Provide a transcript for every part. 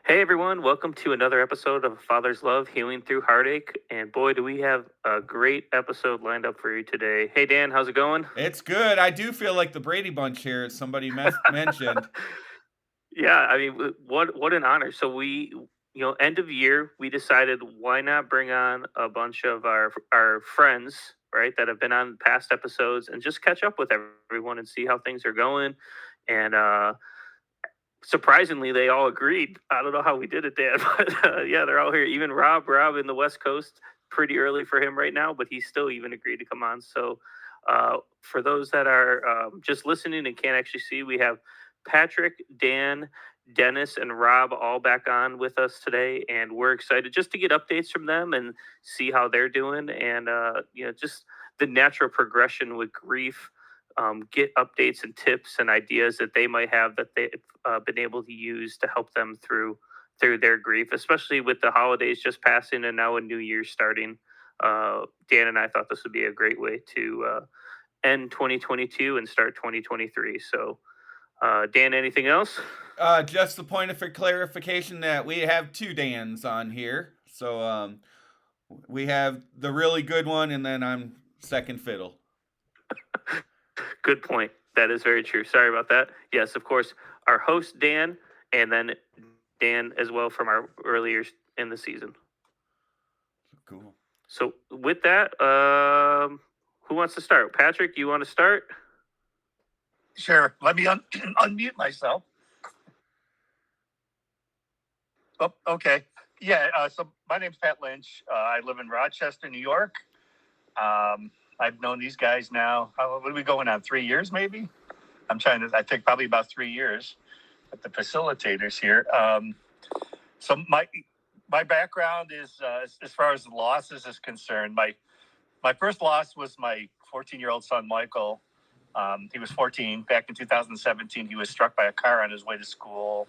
Hey everyone, welcome to another episode of Father's Love Healing Through Heartache. And boy, do we have a great episode lined up for you today. Hey Dan, how's it going? It's good. I do feel like the Brady Bunch here, as somebody mentioned. Yeah, I mean, what an honor. So end of year, we decided why not bring on a bunch of our friends, right, that have been on past episodes and just catch up with everyone and see how things are going. And surprisingly, they all agreed. I don't know how we did it, Dan, but yeah, they're all here. Even Rob in the West Coast, pretty early for him right now, but he still even agreed to come on. So, for those that are just listening and can't actually see, we have Patrick, Dan, Dennis, and Rob all back on with us today, and we're excited just to get updates from them and see how they're doing, and just the natural progression with grief, get updates and tips and ideas that they might have that they've been able to use to help them through their grief, especially with the holidays just passing and now a new year starting. Dan and I thought this would be a great way to end 2022 and start 2023. So, Dan, anything else? Just the point of for clarification that we have two Dans on here. So we have the really good one, and then I'm second fiddle. Good point. That is very true. Sorry about that. Yes, of course, our host Dan, and then Dan as well from our earlier in the season. Cool. So with that, who wants to start? Patrick, you want to start? Sure. Let me unmute myself. Oh, okay. Yeah. So my name's Pat Lynch. I live in Rochester, New York. I've known these guys now. What are we going on? 3 years, maybe? I think probably about 3 years with the facilitators here. So my background is as far as losses is concerned. My first loss was my 14-year-old son, Michael. He was 14 back in 2017. He was struck by a car on his way to school.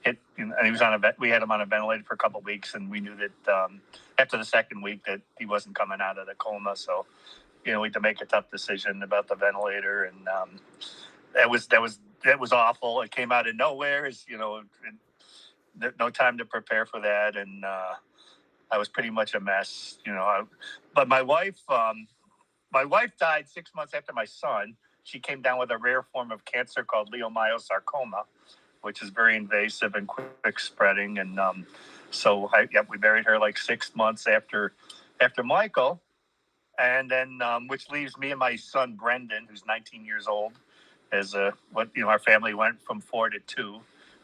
And he was we had him on a ventilator for a couple of weeks, and we knew that after the second week that he wasn't coming out of the coma. So, we had to make a tough decision about the ventilator, and that was awful. It came out of nowhere, no time to prepare for that, and I was pretty much a mess. But my wife died 6 months after my son. She came down with a rare form of cancer called leiomyosarcoma, which is very invasive and quick spreading. And we buried her like 6 months after Michael, and then which leaves me and my son Brendan, who's 19 years old, as our family went from 4 to 2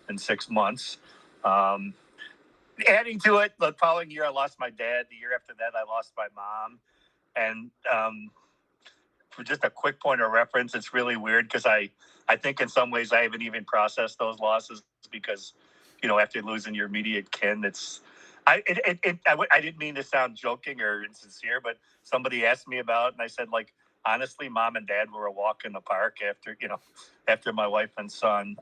in 6 months. Adding to it, the following year I lost my dad. The year after that, I lost my mom, and for just a quick point of reference, it's really weird because I think in some ways I haven't even processed those losses because, after losing your immediate kin, I didn't mean to sound joking or insincere, but somebody asked me about it, and I said, like, honestly, mom and dad were a walk in the park after my wife and son.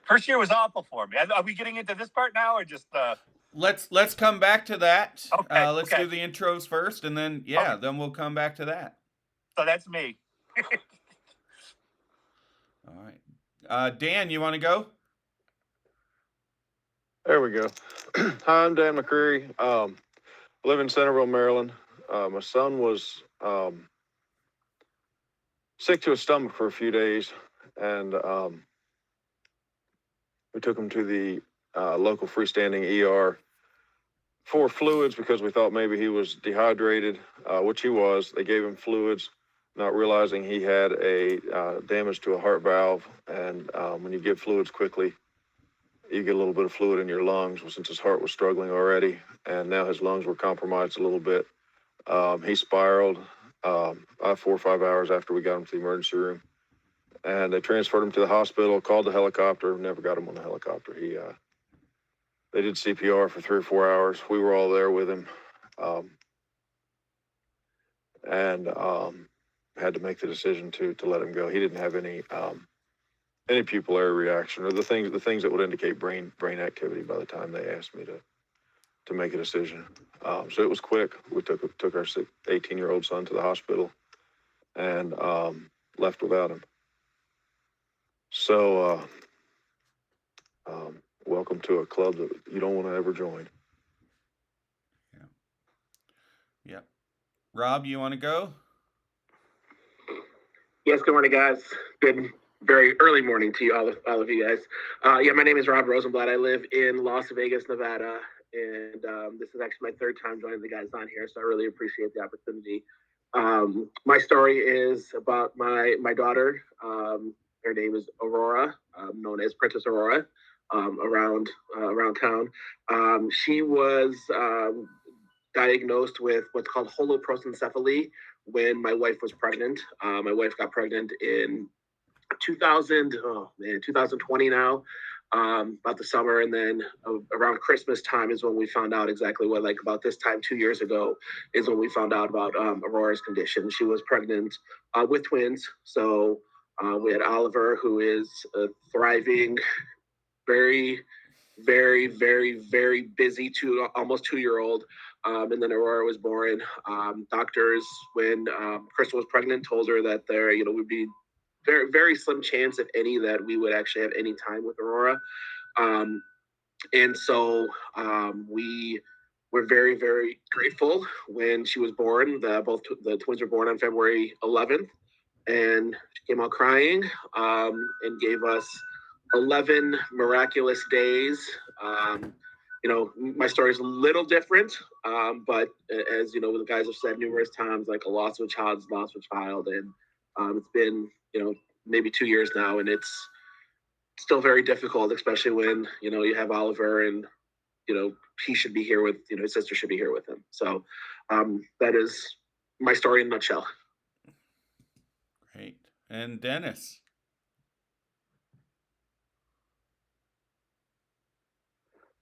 First year was awful for me. Are we getting into this part now or just? Let's come back to that. Okay. Let's do the intros first, and then then we'll come back to that. So that's me. All right. Dan, you want to go? There we go. Hi, I'm Dan McCreary. Live in Centerville, Maryland. My son was sick to his stomach for a few days, and we took him to the local freestanding ER for fluids because we thought maybe he was dehydrated, which he was. They gave him fluids, not realizing he had a damage to a heart valve. And when you give fluids quickly, you get a little bit of fluid in your lungs. Well, since his heart was struggling already, and now his lungs were compromised a little bit, he spiraled 4 or 5 hours after we got him to the emergency room. And they transferred him to the hospital, called the helicopter, never got him on the helicopter. They did CPR for 3 or 4 hours. We were all there with him. And had to make the decision to let him go. He didn't have any pupillary reaction or the things that would indicate brain activity by the time they asked me to make a decision. So it was quick. We took our 18-year-old son to the hospital and left without him. So welcome to a club that you don't want to ever join. Yeah. Rob, you want to go? Yes, good morning, guys. Good, very early morning to you, all of you guys. My name is Rob Rosenblatt. I live in Las Vegas, Nevada, and this is actually my third time joining the guys on here, so I really appreciate the opportunity. My story is about my daughter. Her name is Aurora, known as Princess Aurora, around town. She was diagnosed with what's called holoprosencephaly when my wife was pregnant. My wife got pregnant in 2020 now, about the summer. And then around Christmas time is when we found out exactly what, like about this time 2 years ago, is when we found out about Aurora's condition. She was pregnant with twins. So we had Oliver, who is a thriving, very, very, very, very busy almost 2-year-old. And then Aurora was born. Doctors, when Crystal was pregnant, told her that there, would be very, very slim chance, if any, that we would actually have any time with Aurora. And so we were very, very grateful when she was born. Both the twins were born on February 11th, and she came out crying and gave us 11 miraculous days. My story is a little different, but as you know, the guys have said numerous times, like a loss of a child is a loss of a child, and it's been maybe 2 years now, and it's still very difficult, especially when you have Oliver, and he should be here with his sister should be here with him. So that is my story in a nutshell. Great. And Dennis.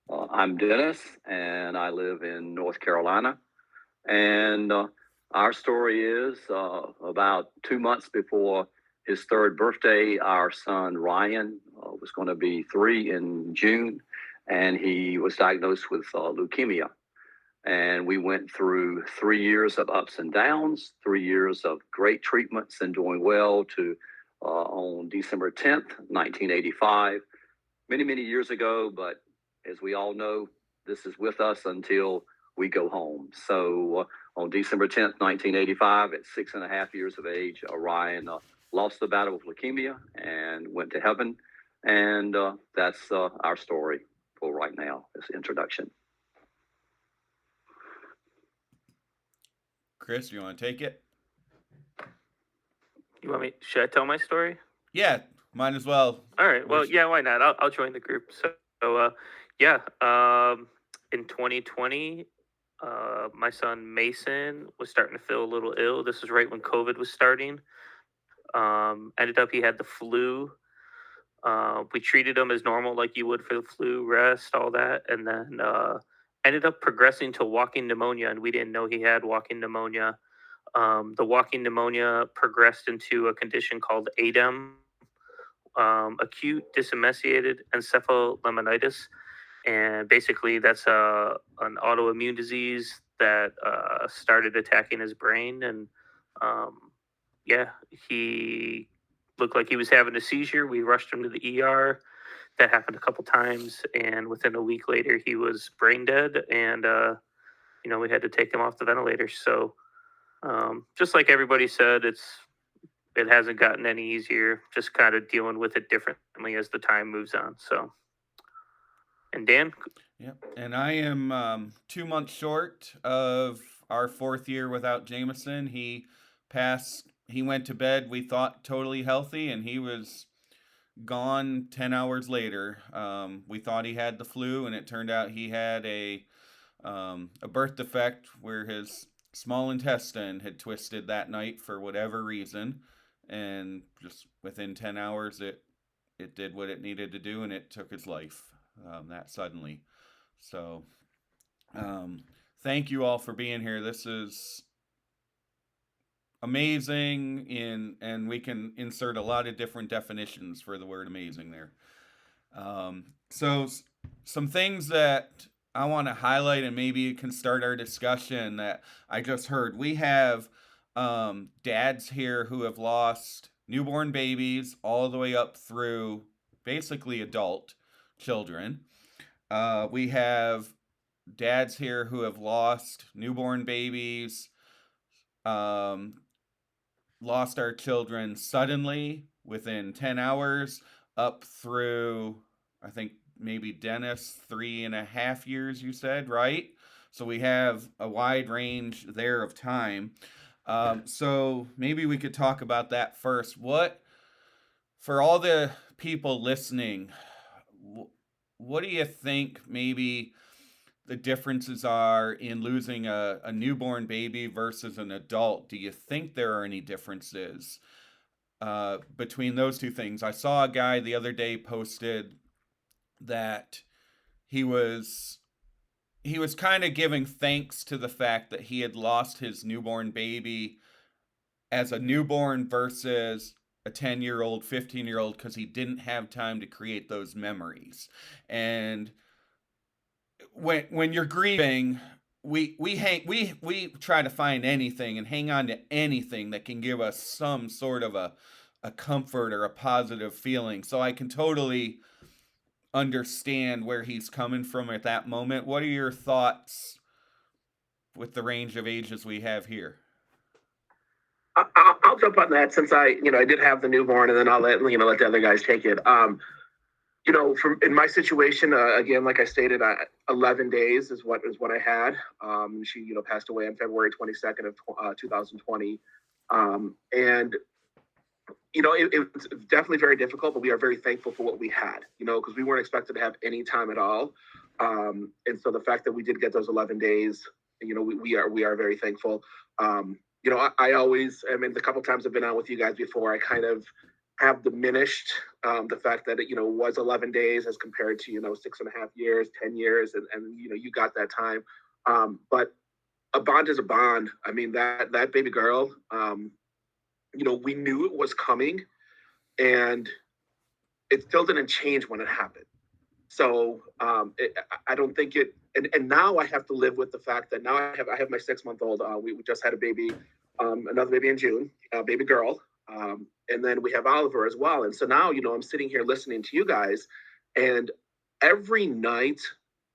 I'm Dennis, and I live in North Carolina. And our story is about 2 months before his third birthday, our son Ryan was going to be 3 in June, and he was diagnosed with leukemia. And we went through 3 years of ups and downs, 3 years of great treatments and doing well, to on December 10th, 1985, many, many years ago. But as we all know, this is with us until we go home. So on December 10th, 1985, at 6.5 years of age, Ryan lost the battle with leukemia and went to heaven. And that's our story for right now, this introduction. Chris, you want to take it? You want me? Should I tell my story? Yeah, might as well. All right. Well, yeah, why not? I'll join the group. So in 2020, my son Mason was starting to feel a little ill. This was right when COVID was starting. Ended up he had the flu. We treated him as normal, like you would for the flu, rest, all that, and then ended up progressing to walking pneumonia, and we didn't know he had walking pneumonia. The walking pneumonia progressed into a condition called ADEM, acute disseminated encephalomyelitis, and basically that's an autoimmune disease that started attacking his brain, and he looked like he was having a seizure. We rushed him to the ER. That happened a couple times, and within a week later, he was brain dead, and we had to take him off the ventilator. So, just like everybody said, it hasn't gotten any easier. Just kind of dealing with it differently as the time moves on. So, and Dan? Yep. And I am 2 months short of our 4th year without Jameson. He went to bed, we thought, totally healthy, and he was gone 10 hours later. We thought he had the flu, and it turned out he had a birth defect where his small intestine had twisted that night for whatever reason, and just within 10 hours it did what it needed to do, and it took his life that suddenly. So thank you all for being here. This is amazing, and we can insert a lot of different definitions for the word amazing there. So some things that I want to highlight, and maybe it can start our discussion, that I just heard. We have dads here who have lost newborn babies all the way up through basically adult children. We have dads here who have lost newborn babies, lost our children suddenly within 10 hours, up through, I think, maybe Dennis, 3.5 years, you said, right? So we have a wide range there of time. So maybe we could talk about that first. For all the people listening, what do you think maybe the differences are in losing a newborn baby versus an adult? Do you think there are any differences between those two things? I saw a guy the other day posted that he was kind of giving thanks to the fact that he had lost his newborn baby as a newborn versus a 10-year-old, 15-year-old, because he didn't have time to create those memories. And when you're grieving, we try to find anything and hang on to anything that can give us some sort of a comfort or a positive feeling. So I can totally understand where he's coming from at that moment. What are your thoughts with the range of ages we have here? I'll jump on that since I did have the newborn, and then I'll let the other guys take it. From in my situation, again, like I stated, 11 days is what I had. She passed away on February 22nd of 2020, and it was definitely very difficult, but we are very thankful for what we had, because we weren't expected to have any time at all. And so the fact that we did get those 11 days, we are very thankful. I always, the couple times I've been on with you guys before, I kind of have diminished the fact that it, was 11 days as compared to, 6.5 years, 10 years, and you got that time. But a bond is a bond. I mean, that baby girl, we knew it was coming, and it still didn't change when it happened. So I don't think it. And now I have to live with the fact that now I have my 6-month-old. We just had a baby, another baby in June, a baby girl, and then we have Oliver as well. And so now I'm sitting here listening to you guys, and every night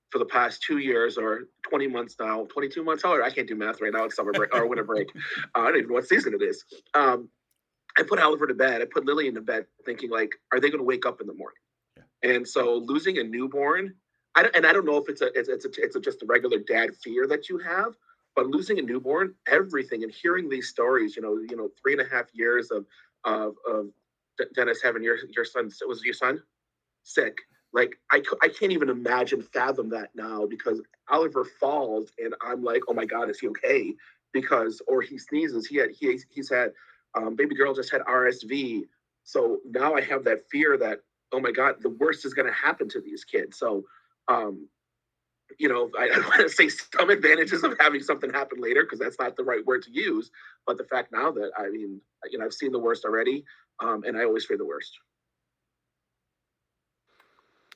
for the past 2 years or 20 months now, 22 months. I can't do math right now. It's summer break or winter break. I don't even know what season it is. I put Oliver to bed. I put Lily into bed, thinking like, are they going to wake up in the morning? And so losing a newborn, I don't know if it's just a regular dad fear that you have, but losing a newborn, everything, and hearing these stories, 3.5 years of Dennis having your son, was it your son, sick? Like I can't even fathom that now, because Oliver falls and I'm like, oh my God, is he okay? Or he sneezes. He's had baby girl just had RSV, so now I have that fear that, oh my God, the worst is going to happen to these kids. So, I don't want to say some advantages of having something happen later, because that's not the right word to use. But the fact now that, I've seen the worst already, and I always fear the worst.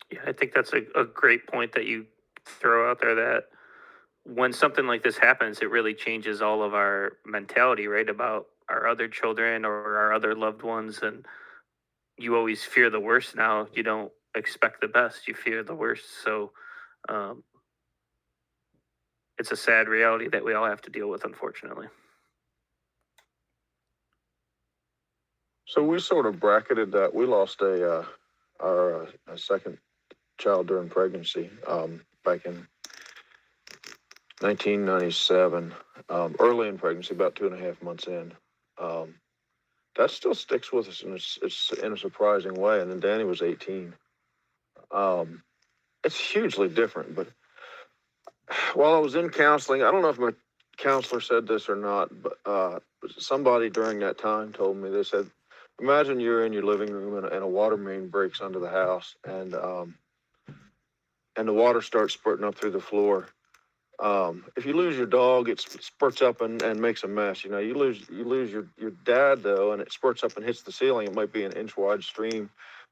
Yeah, I think that's a great point that you throw out there, that when something like this happens, it really changes all of our mentality, right, about our other children or our other loved ones. And you always fear the worst now. You don't expect the best. You fear the worst. So it's a sad reality that we all have to deal with, unfortunately. So we sort of bracketed that. We lost our second child during pregnancy back in 1997, early in pregnancy, about 2.5 months in. That still sticks with us, and it's in a surprising way. And then Danny was 18. It's hugely different. But while I was in counseling, I don't know if my counselor said this or not, but somebody during that time told me, they said, imagine you're in your living room and a water main breaks under the house, and the water starts spurting up through the floor. If you lose your dog, it spurts up and makes a mess. You lose your dad, though, and it spurts up and hits the ceiling. It might be an inch wide stream.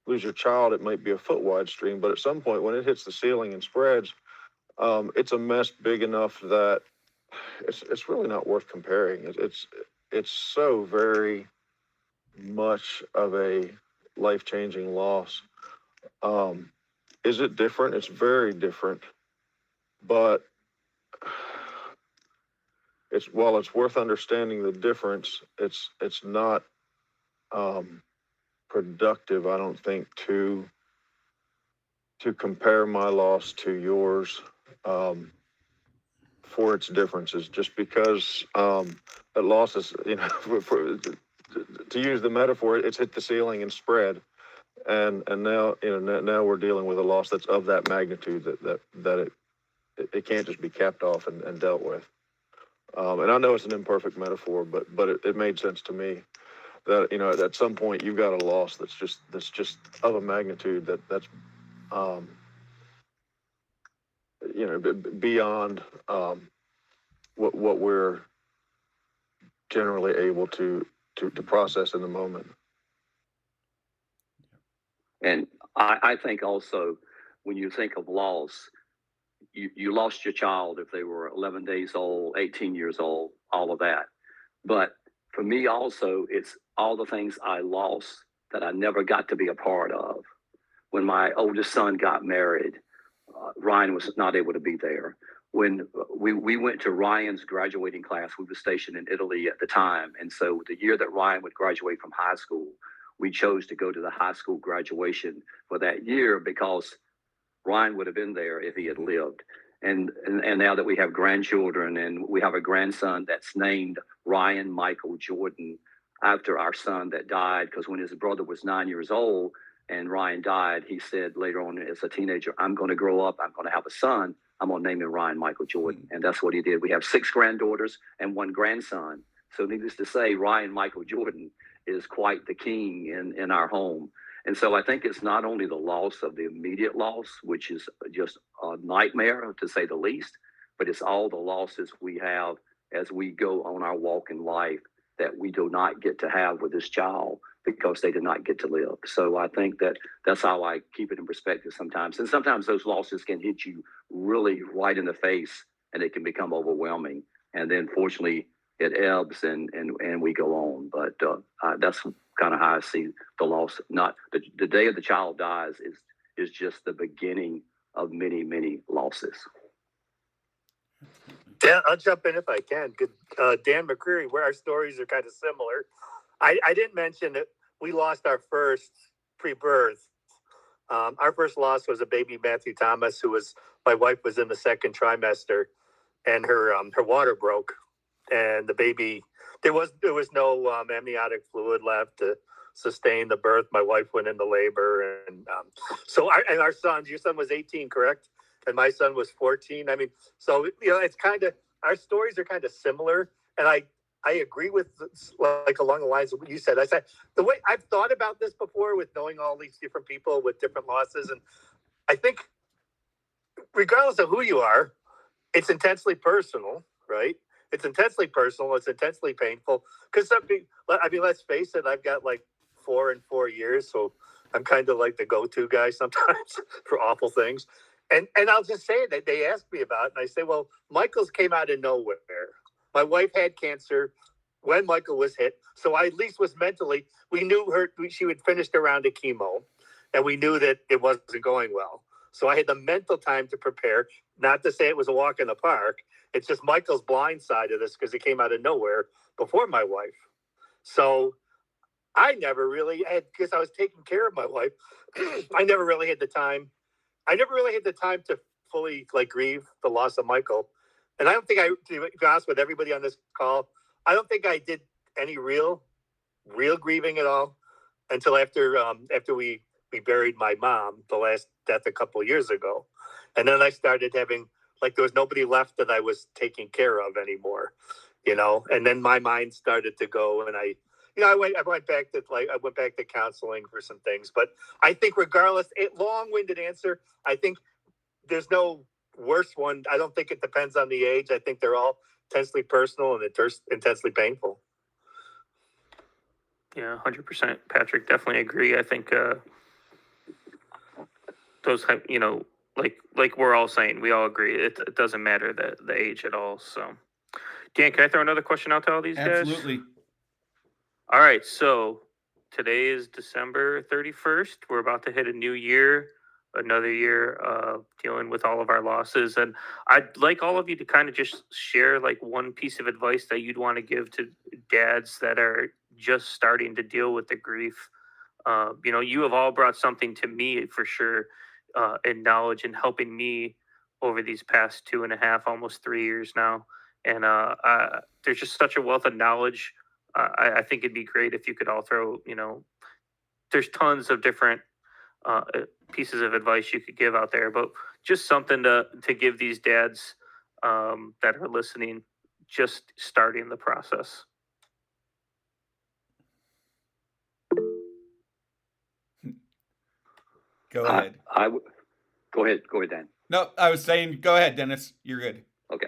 Lose your child, it might be a foot wide stream. But at some point, when it hits the ceiling and spreads, it's a mess big enough that it's really not worth comparing. It's so very much of a life-changing loss. is it different? It's very different, but while it's worth understanding the difference, it's not productive, I don't think, to compare my loss to yours for its differences, just because that loss is, to use the metaphor, it's hit the ceiling and spread, and now now we're dealing with a loss that's of that magnitude, that it can't just be capped off and dealt with. And I know it's an imperfect metaphor, but it made sense to me that at some point you've got a loss that's just of a magnitude that's beyond what we're generally able to process in the moment. And I think also, when you think of loss, you lost your child if they were 11 days old, 18 years old, all of that. But for me also, it's all the things I lost that I never got to be a part of. When my oldest son got married, Ryan was not able to be there. When we went to Ryan's graduating class, we were stationed in Italy at the time. And so the year that Ryan would graduate from high school, we chose to go to the high school graduation for that year because Ryan would have been there if he had lived. And now that we have grandchildren, and we have a grandson that's named Ryan Michael Jordan after our son that died, because when his brother was 9 years old and Ryan died, he said later on as a teenager, I'm going to grow up, I'm going to have a son, I'm going to name him Ryan Michael Jordan. And that's what he did. We have 6 granddaughters and 1 grandson. So needless to say, Ryan Michael Jordan is quite the king in our home. And so I think it's not only the loss of the immediate loss, which is just a nightmare to say the least, but it's all the losses we have as we go on our walk in life that we do not get to have with this child because they did not get to live. So I think that's how I keep it in perspective sometimes. And sometimes those losses can hit you really right in the face, and it can become overwhelming. And then fortunately, it ebbs and we go on. But that's kind of how I see the loss. Not the day of the child dies is just the beginning of many, many losses. Dan, I'll jump in if I can. Dan McCreary, where our stories are kind of similar. I didn't mention that we lost our first pre-birth. Our first loss was a baby, Matthew Thomas, my wife was in the 2nd trimester, and her water broke, and the baby, there was no amniotic fluid left to sustain the birth. My wife went into labor, and so our son, your son was 18, correct? And my son was 14. I mean, so it's kind of, our stories are kind of similar, and I agree with, like, along the lines of what you said. I said the way I've thought about this before, with knowing all these different people with different losses, and I think regardless of who you are, it's intensely personal, right? It's intensely personal. It's intensely painful because let's face it. I've got like 4 and 4 years, so I'm kind of like the go-to guy sometimes for awful things. And I'll just say that they ask me about it, and I say, well, Michael's came out of nowhere. My wife had cancer when Michael was hit, so I at least was mentally, we knew she had finished a round of chemo, and we knew that it wasn't going well. So I had the mental time to prepare, not to say it was a walk in the park. It's just Michael's blind side of this because it came out of nowhere before my wife. So I never really had, because I was taking care of my wife, I never really had the time to fully grieve the loss of Michael. And I don't think to be honest with everybody on this call, I don't think I did any real grieving at all until after we buried my mom, the last death a couple of years ago. And then I started having, there was nobody left that I was taking care of anymore, and then my mind started to go, and I went back to counseling for some things. But I think regardless, long-winded answer, I think there's no worse one. I don't think it depends on the age. I think they're all intensely personal and intensely painful. Yeah, 100%. Patrick, definitely agree. I think those, like we're all saying, we all agree. It doesn't matter the age at all. So, Dan, can I throw another question out to all these guys? Absolutely. All right. So today is December 31st. We're about to hit a new year. another year dealing with all of our losses. And I'd like all of you to kind of just share like one piece of advice that you'd want to give to dads that are just starting to deal with the grief. You have all brought something to me for sure, in knowledge and helping me over these past 2.5, almost 3 years now. And there's just such a wealth of knowledge. I think it'd be great if you could all throw, there's tons of different pieces of advice you could give out there, but just something to give these dads that are listening, just starting the process. Go ahead. Go ahead, Dan. No, I was saying, go ahead, Dennis. You're good. Okay.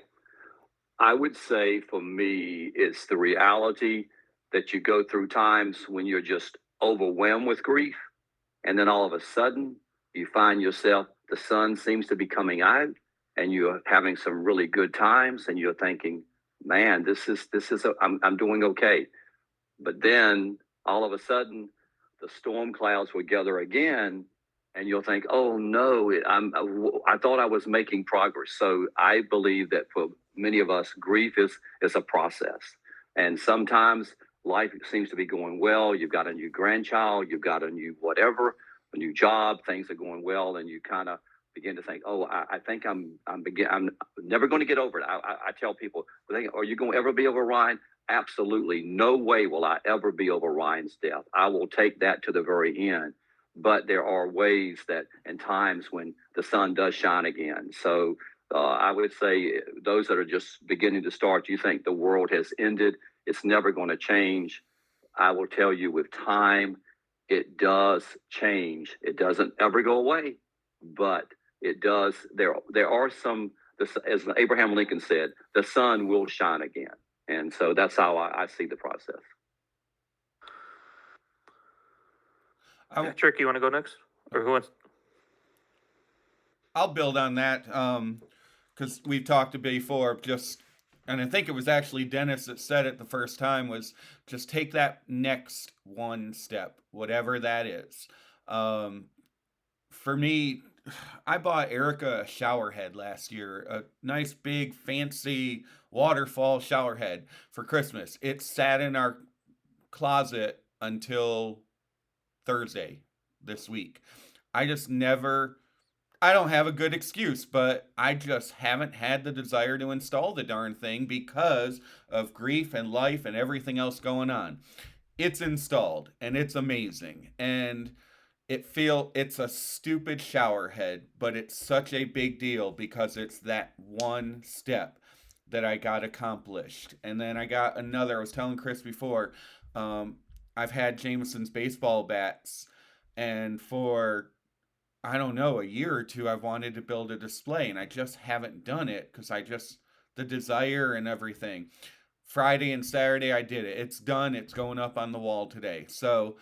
I would say for me, it's the reality that you go through times when you're just overwhelmed with grief. And then all of a sudden, you find yourself, the sun seems to be coming out and you're having some really good times and you're thinking, man, I'm doing okay. But then all of a sudden, the storm clouds will gather again and you'll think, oh no, I thought I was making progress. So I believe that for many of us, grief is a process. And sometimes life seems to be going well. You've got a new grandchild, you've got a new whatever, a new job, things are going well, and you kind of begin to think, oh, I think I'm never going to get over it. I tell people, are you going to ever be over Ryan? Absolutely. No way will I ever be over Ryan's death. I will take that to the very end. But there are ways that and times when the sun does shine again. So I would say those that are just beginning to start, you think the world has ended, it's never going to change. I will tell you with time, it does change. It doesn't ever go away, but it does. There are some, as Abraham Lincoln said, the sun will shine again. And so that's how I see the process. Patrick, you want to go next? Or who wants? I'll build on that because we've talked before, and I think it was actually Dennis that said it the first time, was just take that next one step, whatever that is. For me, I bought Erica a shower head last year, a nice big fancy waterfall shower head for Christmas. It sat in our closet until Thursday this week. I don't have a good excuse, but I just haven't had the desire to install the darn thing because of grief and life and everything else going on. It's installed and it's amazing. And it's a stupid shower head, but it's such a big deal because it's that one step that I got accomplished. And then I got another, I was telling Chris before, I've had Jameson's baseball bats, and for, I don't know, a year or two, I've wanted to build a display, and I just haven't done it because the desire and everything. Friday and Saturday, I did it. It's done. It's going up on the wall today. So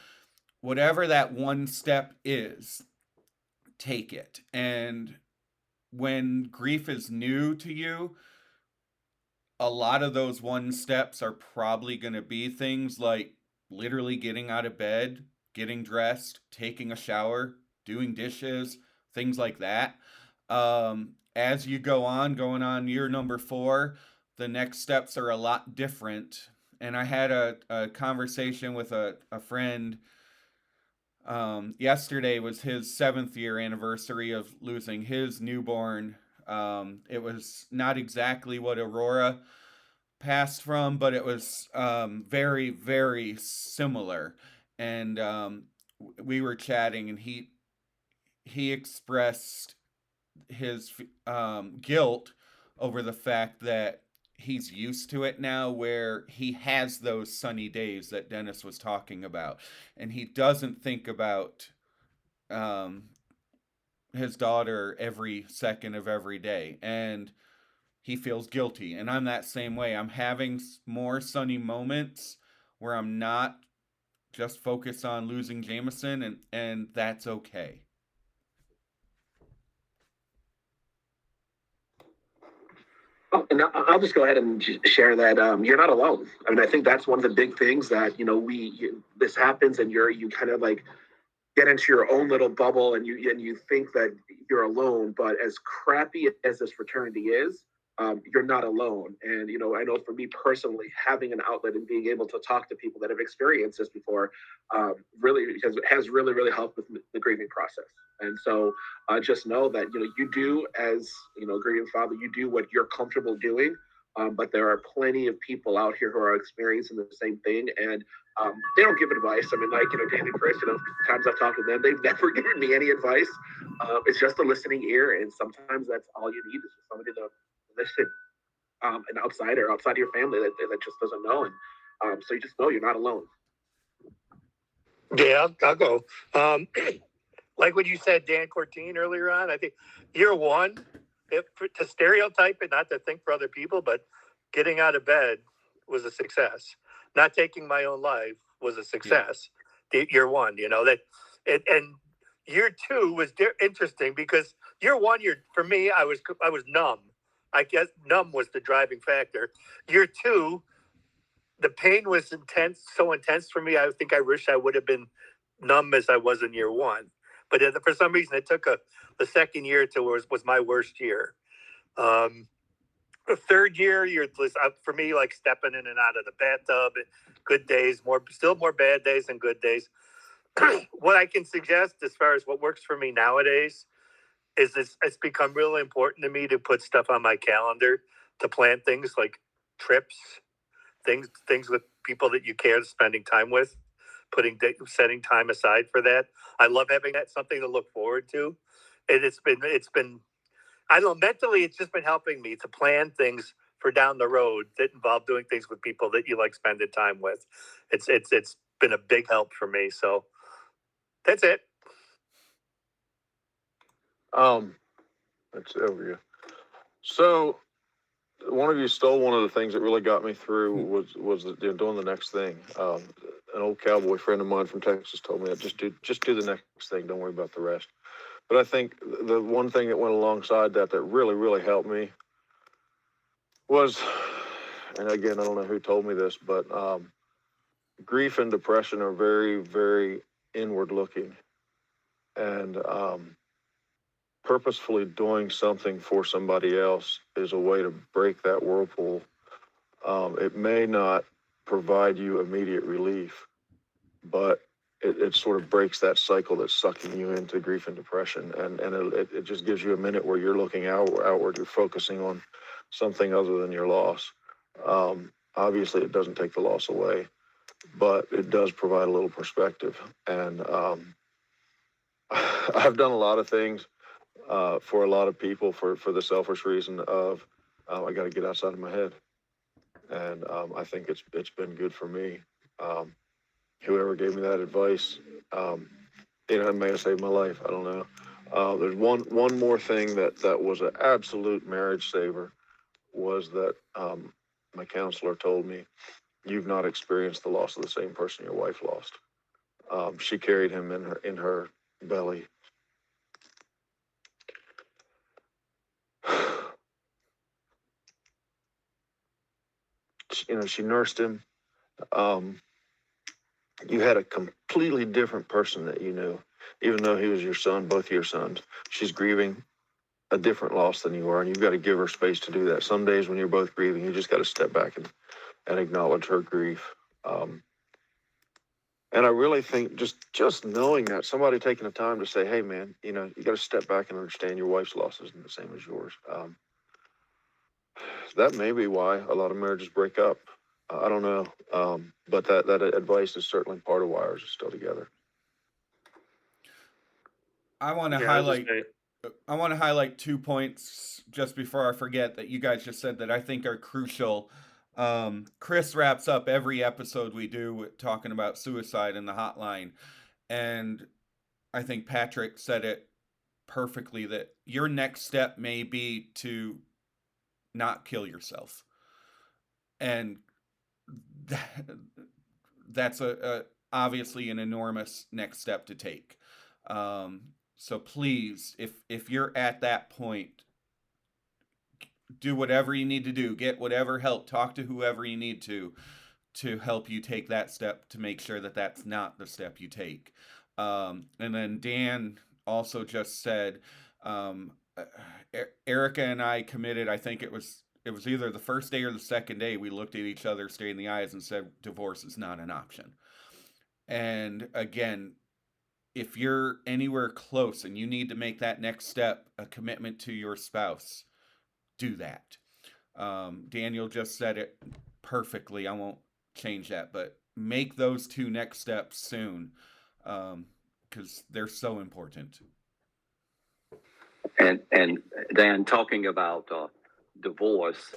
whatever that one step is, take it. And when grief is new to you, a lot of those one steps are probably going to be things like literally getting out of bed, getting dressed, taking a shower, doing dishes, things like that. As you going on year number 4, the next steps are a lot different. And I had a conversation with a friend. Yesterday was his 7th year anniversary of losing his newborn. It was not exactly what Aurora passed from, but it was very, very similar. And we were chatting, and he expressed his guilt over the fact that he's used to it now, where he has those sunny days that Dennis was talking about, and he doesn't think about his daughter every second of every day, and he feels guilty. And I'm that same way. I'm having more sunny moments where I'm not just focused on losing Jameson, and that's okay. And I'll just go ahead and share that you're not alone. I mean, I think that's one of the big things that, this happens and you kind of like, get into your own little bubble and you think that you're alone. But as crappy as this fraternity is, you're not alone. And I know for me personally, having an outlet and being able to talk to people that have experienced this before really has really helped with the grieving process. And so just know that you do, as grieving father, you do what you're comfortable doing. But there are plenty of people out here who are experiencing the same thing, and they don't give advice. I mean, like, Dan and Chris, times I've talked to them, they've never given me any advice. It's just a listening ear, and sometimes that's all you need is just somebody to listen, an outsider outside of your family that just doesn't know. And so you just know you're not alone. Yeah, I'll go. Like what you said, Dan Cortine, earlier on, I think year one, to stereotype it, not to think for other people, but getting out of bed was a success. Not taking my own life was a success. Yeah. Year one, and year two was interesting because year one, for me, I was numb. I guess numb was the driving factor. Year two, the pain was so intense for me. I think I wish I would have been numb as I was in year one. But for some reason, it took the second year to was my worst year. The third year, for me, like stepping in and out of the bathtub. Good days, still more bad days than good days. What I can suggest as far as what works for me nowadays is it's become really important to me to put stuff on my calendar, to plan things like trips, things with people that you care, spending time with, setting time aside for that. I love having that something to look forward to. And it's been I don't know, mentally it's just been helping me to plan things for down the road that involve doing things with people that you like spending time with. It's been a big help for me. So that's it. That's over you. So one of you stole one of the things that really got me through was doing the next thing. An old cowboy friend of mine from Texas told me that just do the next thing. Don't worry about the rest. But I think the one thing that went alongside that really helped me was, and again, I don't know who told me this, but grief and depression are very, very inward looking. And purposefully doing something for somebody else is a way to break that whirlpool. It may not provide you immediate relief, but it sort of breaks that cycle that's sucking you into grief and depression. And it just gives you a minute where you're looking outward, you're focusing on something other than your loss. Obviously, it doesn't take the loss away, but it does provide a little perspective. And I've done a lot of things for a lot of people for the selfish reason of I got to get outside of my head. And I think it's been good for me. Whoever gave me that advice, it may have saved my life. I don't know. There's one more thing that was an absolute marriage saver was that my counselor told me, you've not experienced the loss of the same person your wife lost. She carried him in her belly. She nursed him. You had a completely different person that you knew, even though he was your son, both of your sons. She's grieving a different loss than you are, and you've got to give her space to do that. Some days when you're both grieving, you just got to step back and acknowledge her grief. And I really think just knowing that, somebody taking the time to say, hey, man, you got to step back and understand your wife's loss isn't the same as yours. That may be why a lot of marriages break up. I don't know. But that advice is certainly part of why ours is still together. I want to highlight 2 points just before I forget that you guys just said that I think are crucial. Chris wraps up every episode we do with talking about suicide in the hotline. And I think Patrick said it perfectly, that your next step may be to not kill yourself. And that's obviously an enormous next step to take. So please, if you're at that point, do whatever you need to do, get whatever help, talk to whoever you need to help you take that step, to make sure that that's not the step you take. And then Dan also just said, Erica and I committed. I think it was either the first day or the second day. We looked at each other straight in the eyes and said, "Divorce is not an option." And again, if you're anywhere close and you need to make that next step, a commitment to your spouse, do that. Daniel just said it perfectly. I won't change that, but make those two next steps soon, because they're so important. And Dan, talking about divorce,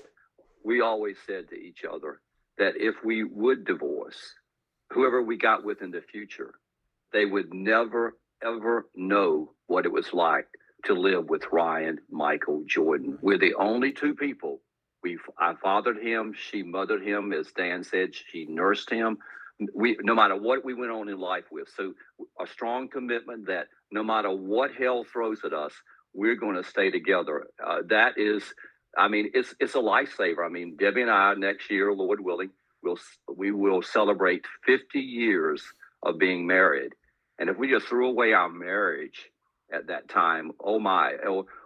we always said to each other that if we would divorce, whoever we got with in the future, they would never ever know what it was like to live with Ryan, Michael, Jordan. We're the only two people. I fathered him, she mothered him, as Dan said, she nursed him. No matter what we went on in life with. So a strong commitment that no matter what hell throws at us, we're going to stay together. That is, I mean, it's a lifesaver. I mean, Debbie and I next year, Lord willing, we will celebrate 50 years of being married. And if we just threw away our marriage at that time, oh my,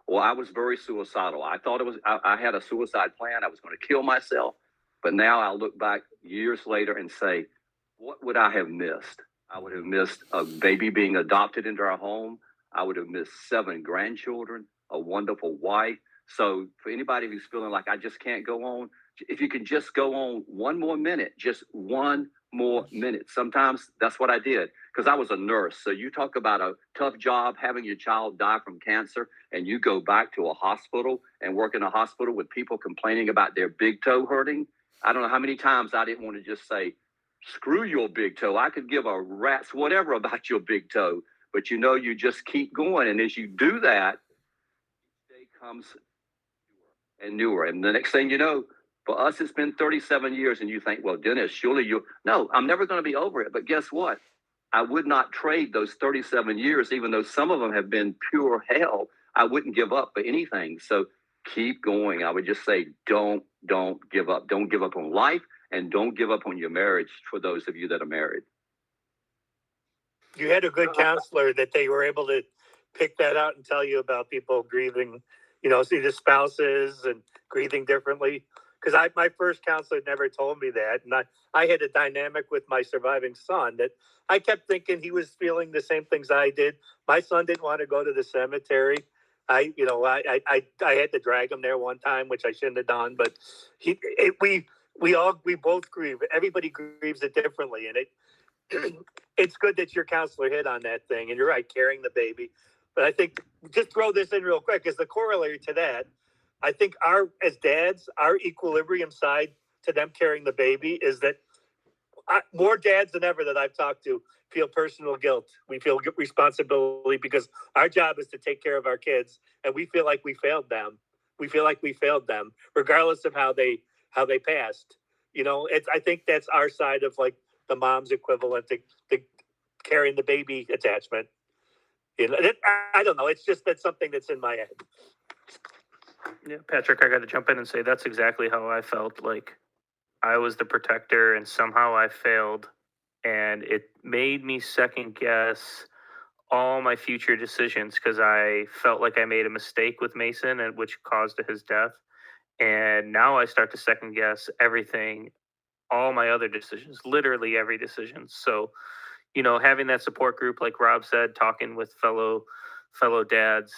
well, I was very suicidal. I thought I had a suicide plan. I was going to kill myself. But now I look back years later and say, what would I have missed? I would have missed a baby being adopted into our home. I would have missed 7 grandchildren, a wonderful wife. So for anybody who's feeling like I just can't go on, if you can just go on one more minute, just one more minute. Sometimes that's what I did because I was a nurse. So you talk about a tough job, having your child die from cancer, and you go back to a hospital and work in a hospital with people complaining about their big toe hurting. I don't know how many times I didn't want to just say, screw your big toe. I could give a rat's whatever about your big toe, but you just keep going. And as you do that, each day comes newer and newer. And the next thing you know, for us, it's been 37 years, and you think, well, Dennis, surely no, I'm never going to be over it. But guess what? I would not trade those 37 years, even though some of them have been pure hell. I wouldn't give up for anything. So keep going. I would just say, don't give up. Don't give up on life, and don't give up on your marriage for those of you that are married. You had a good counselor that they were able to pick that out and tell you about people grieving, see the spouses and grieving differently. Because my first counselor never told me that. And I had a dynamic with my surviving son that I kept thinking he was feeling the same things I did. My son didn't want to go to the cemetery. I had to drag him there one time, which I shouldn't have done. But we both grieve. Everybody grieves it differently, and it's good that your counselor hit on that thing. And you're right, carrying the baby. But I think just throw this in real quick as the corollary to that. I think as dads, our equilibrium side to them carrying the baby is that more dads than ever that I've talked to feel personal guilt. We feel responsibility because our job is to take care of our kids, and we feel like we failed them. We feel like we failed them, regardless of how they passed. I think that's our side of like the mom's equivalent to carrying the baby attachment. I don't know. It's just that's something that's in my head. Yeah, Patrick, I got to jump in and say that's exactly how I felt. Like I was the protector and somehow I failed. And it made me second guess all my future decisions because I felt like I made a mistake with Mason, and which caused his death. And now I start to second guess everything, all my other decisions, literally every decision. So, having that support group, like Rob said, talking with fellow dads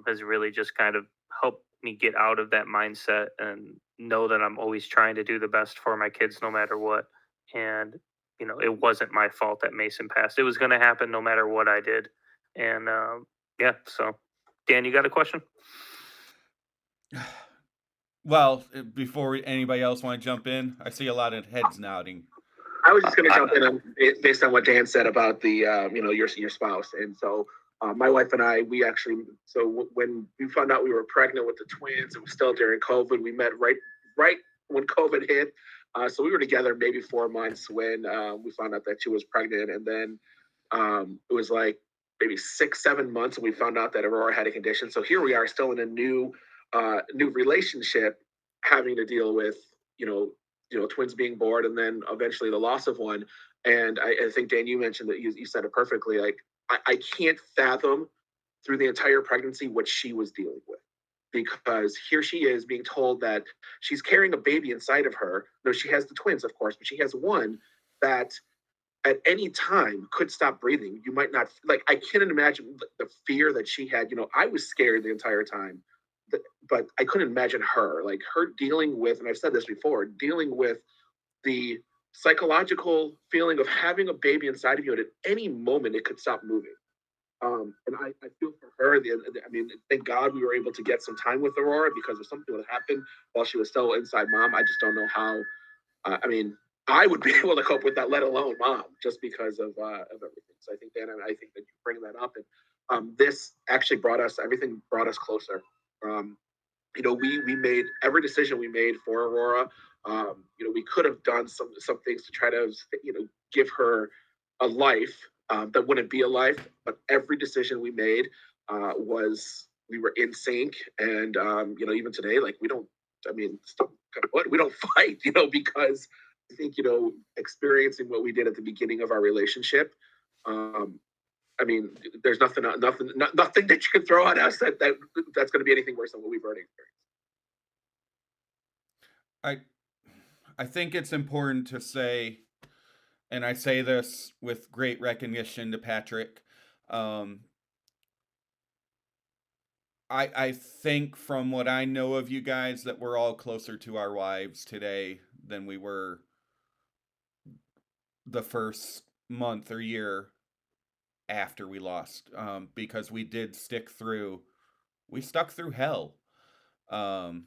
has really just kind of helped me get out of that mindset and know that I'm always trying to do the best for my kids no matter what. And, it wasn't my fault that Mason passed. It was going to happen no matter what I did. And yeah, so Dan, you got a question? Well, before anybody else want to jump in, I see a lot of heads nodding. I was just going to jump in based on what Dan said about the, your spouse. And so my wife and I, when we found out we were pregnant with the twins, it was still during COVID. We met right when COVID hit. So we were together maybe 4 months when we found out that she was pregnant. And then it was like maybe 6-7 months and we found out that Aurora had a condition. So here we are still in a new relationship, having to deal with, twins being born and then eventually the loss of one. And I think, Dan, you mentioned that you said it perfectly. Like, I can't fathom through the entire pregnancy what she was dealing with. Because here she is being told that she's carrying a baby inside of her. No, she has the twins, of course, but she has one that at any time could stop breathing. You might not, like, I can't imagine the fear that she had. I was scared the entire time, but I couldn't imagine her, like, her dealing with, and I've said this before, dealing with the psychological feeling of having a baby inside of you, and at any moment it could stop moving. And I feel for her. I mean, thank God we were able to get some time with Aurora, because if something would have happened while she was still inside mom, I just don't know how. I mean, I would be able to cope with that, let alone mom, just because of everything. So I think, Dan, I think that you bring that up, and this actually everything brought us closer. We made every decision we made for Aurora. We could have done some things to try to give her a life that wouldn't be a life, but every decision we made we were in sync. And even today, like, we don't. I mean, we don't fight, because I think experiencing what we did at the beginning of our relationship. I mean, there's nothing that you can throw at us that's going to be anything worse than what we've already experienced. I think it's important to say, and I say this with great recognition to Patrick, I think from what I know of you guys that we're all closer to our wives today than we were the first month or year after we lost, because we did we stuck through hell. And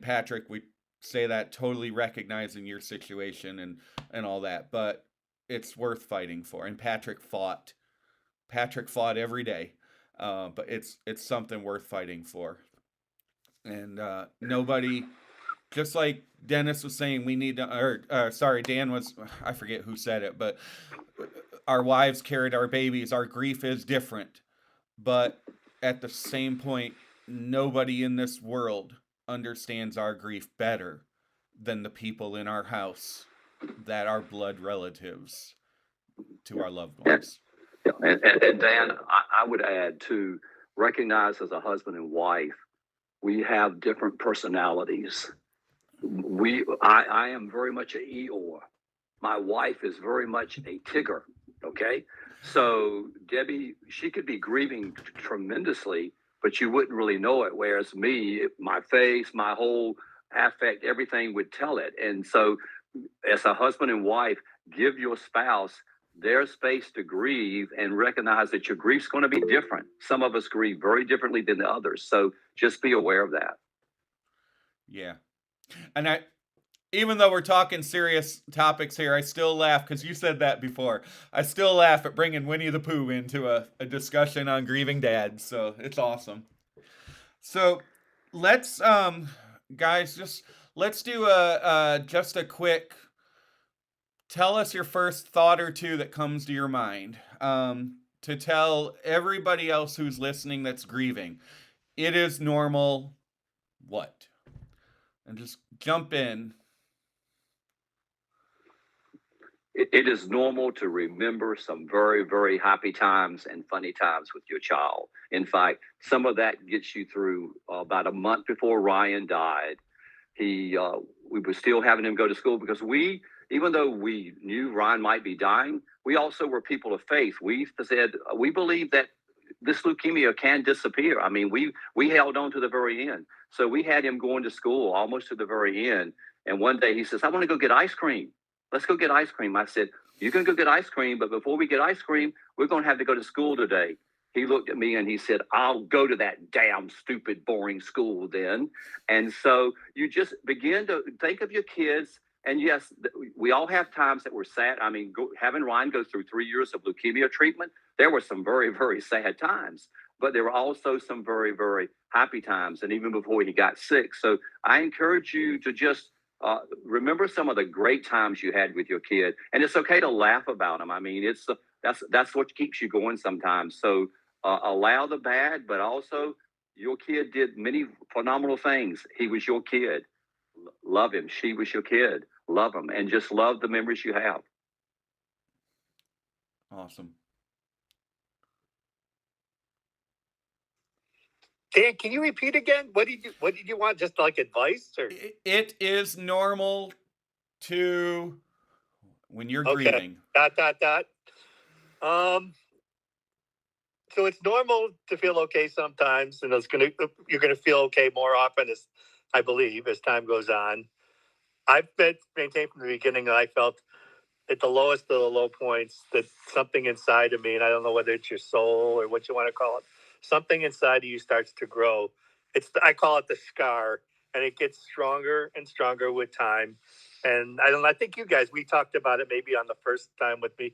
Patrick, we say that totally recognizing your situation and all that, but it's worth fighting for. And Patrick fought every day. But it's something worth fighting for. And nobody, just like Dennis was saying, we need to, sorry, Dan was, I forget who said it, but our wives carried our babies. Our grief is different. But at the same point, nobody in this world understands our grief better than the people in our house that are blood relatives to our loved ones. Yeah. And Dan, I would add to recognize as a husband and wife, we have different personalities. I am very much an Eeyore. My wife is very much a Tigger. Okay. So Debbie, she could be grieving tremendously, but you wouldn't really know it. Whereas me, my face, my whole affect, everything would tell it. And so as a husband and wife, give your spouse their space to grieve and recognize that your grief's going to be different. Some of us grieve very differently than the others. So just be aware of that. Yeah. And even though we're talking serious topics here, I still laugh because you said that before. I still laugh at bringing Winnie the Pooh into a discussion on grieving dads. So it's awesome. So let's, guys, let's do just a quick, tell us your first thought or two that comes to your mind, to tell everybody else who's listening that's grieving. It is normal. What? And just jump in. It is normal to remember some very, very happy times and funny times with your child. In fact, some of that gets you through. About a month before Ryan died, we were still having him go to school because even though we knew Ryan might be dying, we also were people of faith. We said, we believe that this leukemia can disappear. I mean, we held on to the very end. So we had him going to school almost to the very end. And one day he says, I want to go get ice cream. Let's go get ice cream. I said, you can go get ice cream, but before we get ice cream, we're going to have to go to school today. He looked at me and he said, I'll go to that damn stupid, boring school then. And so you just begin to think of your kids. And yes, we all have times that we're sad. I mean, having Ryan go through 3 years of leukemia treatment, there were some very, very sad times, but there were also some very, very happy times. And even before he got sick. So I encourage you to just remember some of the great times you had with your kid. And it's okay to laugh about them. I mean, that's what keeps you going sometimes. So allow the bad, but also your kid did many phenomenal things. He was your kid. Love him. She was your kid. Love him. And just love the memories you have. Awesome. Dan, can you repeat again? What did you want? Just like advice or? It is normal to when you're Okay. grieving. ... So it's normal to feel okay sometimes, and you're gonna feel okay more often, as I believe, as time goes on. I've maintained from the beginning that I felt at the lowest of the low points that something inside of me, and I don't know whether it's your soul or what you want to call it, something inside of you starts to grow. I call it the scar, and it gets stronger and stronger with time. And I think you guys, we talked about it maybe on the first time with me.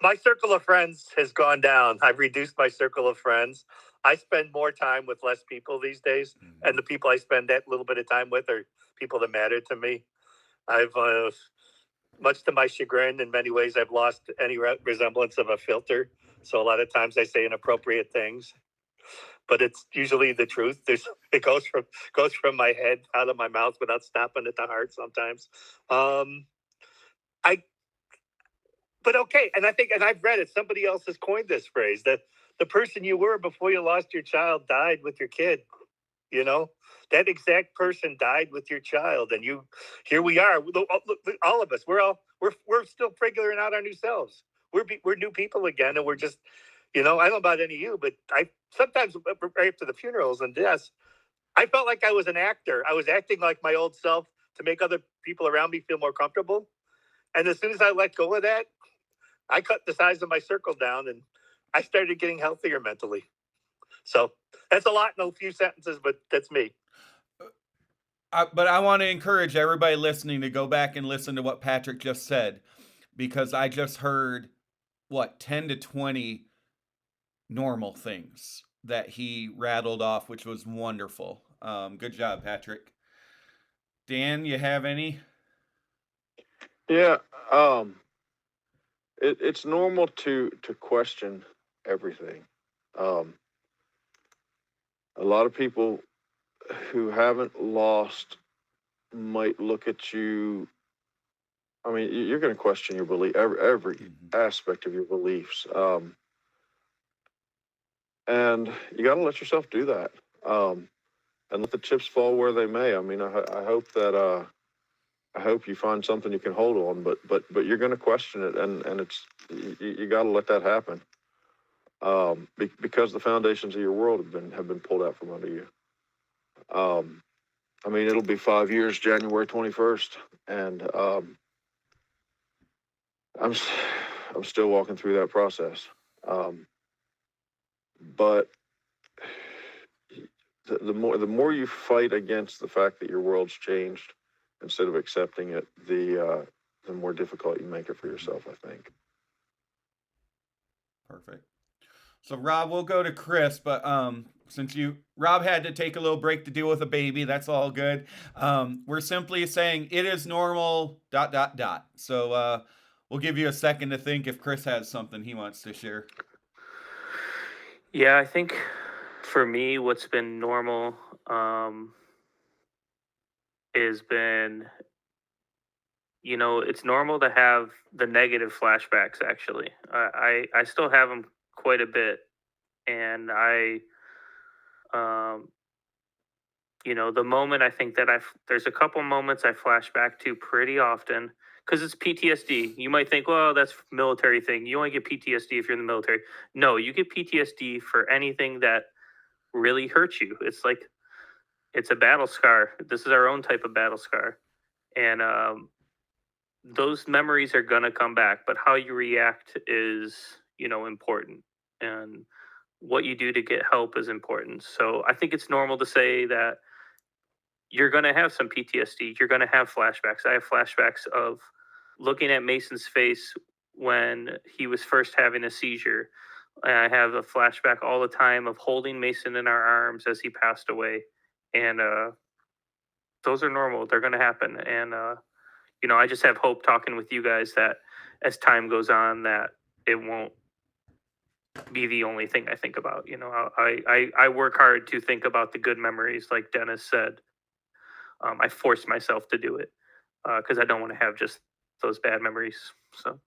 My circle of friends has gone down. I've reduced my circle of friends. I spend more time with less people these days, and the people I spend that little bit of time with are people that matter to me. I've, much to my chagrin, in many ways, I've lost any resemblance of a filter. So a lot of times I say inappropriate things, but it's usually the truth. It goes from my head out of my mouth without stopping at the heart sometimes. But okay, and I've read it. Somebody else has coined this phrase that the person you were before you lost your child died with your kid. You know, that exact person died with your child, and here we are. All of us, we're still figuring out our new selves. We're new people again, and we're just, I don't know about any of you, but I sometimes right after the funerals and deaths, I felt like I was an actor. I was acting like my old self to make other people around me feel more comfortable. And as soon as I let go of that, I cut the size of my circle down, and I started getting healthier mentally. So that's a lot in a few sentences, but that's me. But I want to encourage everybody listening to go back and listen to what Patrick just said, because I just heard 10 to 20 normal things that he rattled off, which was wonderful. Good job, Patrick. Dan, you have any? Yeah, it's normal to question everything. A lot of people who haven't lost might look at you. I mean, you're going to question your belief, every aspect of your beliefs, and you got to let yourself do that, and let the chips fall where they may. I mean, I hope that I hope you find something you can hold on, but you're going to question it, and it's you got to let that happen, because the foundations of your world have been pulled out from under you. I mean, it'll be 5 years, January 21st, and I'm still walking through that process. But the more you fight against the fact that your world's changed instead of accepting it, the more difficult you make it for yourself, I think. Perfect. So Rob, we'll go to Chris, but since Rob had to take a little break to deal with a baby, that's all good. We're simply saying it is normal ... So we'll give you a second to think if Chris has something he wants to share. Yeah, I think for me, what's been normal has been, it's normal to have the negative flashbacks. Actually, I still have them quite a bit, and the moment I think that there's a couple moments I flash back to pretty often because it's PTSD. You might think, well, that's a military thing. You only get PTSD if you're in the military. No, you get PTSD for anything that really hurts you. It's like it's a battle scar. This is our own type of battle scar, and those memories are gonna come back. But how you react is, important, and what you do to get help is important. So I think it's normal to say that you're going to have some PTSD. You're going to have flashbacks. I have flashbacks of looking at Mason's face when he was first having a seizure. I have a flashback all the time of holding Mason in our arms as he passed away. And those are normal. They're going to happen. And, I just have hope talking with you guys that as time goes on, that it won't be the only thing I think about. I work hard to think about the good memories, like Dennis said. I force myself to do it because I don't want to have just those bad memories. So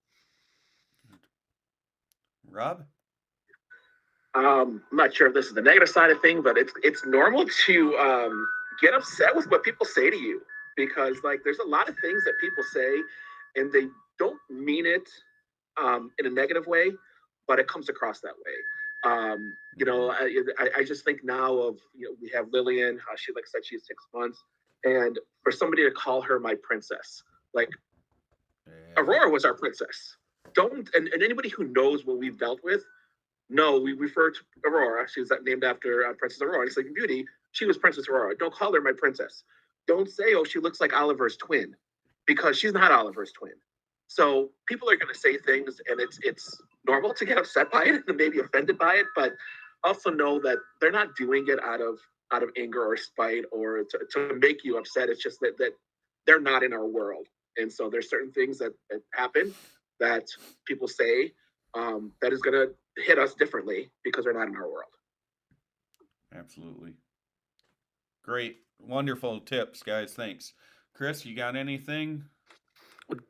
Rob? I'm not sure if this is the negative side of thing, but it's normal to get upset with what people say to you, because like there's a lot of things that people say and they don't mean it in a negative way, but it comes across that way. You know, I just think now of, you know, we have Lillian, she like said she's 6 months, and for somebody to call her my princess, like Aurora was our princess. Don't, and anybody who knows what we've dealt with, no, we refer to Aurora. She was named after Princess Aurora in Sleeping Beauty. She was Princess Aurora. Don't call her my princess. Don't say, oh, she looks like Oliver's twin, because she's not Oliver's twin. So people are going to say things, and it's normal to get upset by it and maybe offended by it, but also know that they're not doing it out of anger or spite or to make you upset. It's just that they're not in our world, and so there's certain things that happen that people say that is going to hit us differently because they're not in our world. Absolutely. Great. Wonderful tips, guys. Thanks. Chris, you got anything?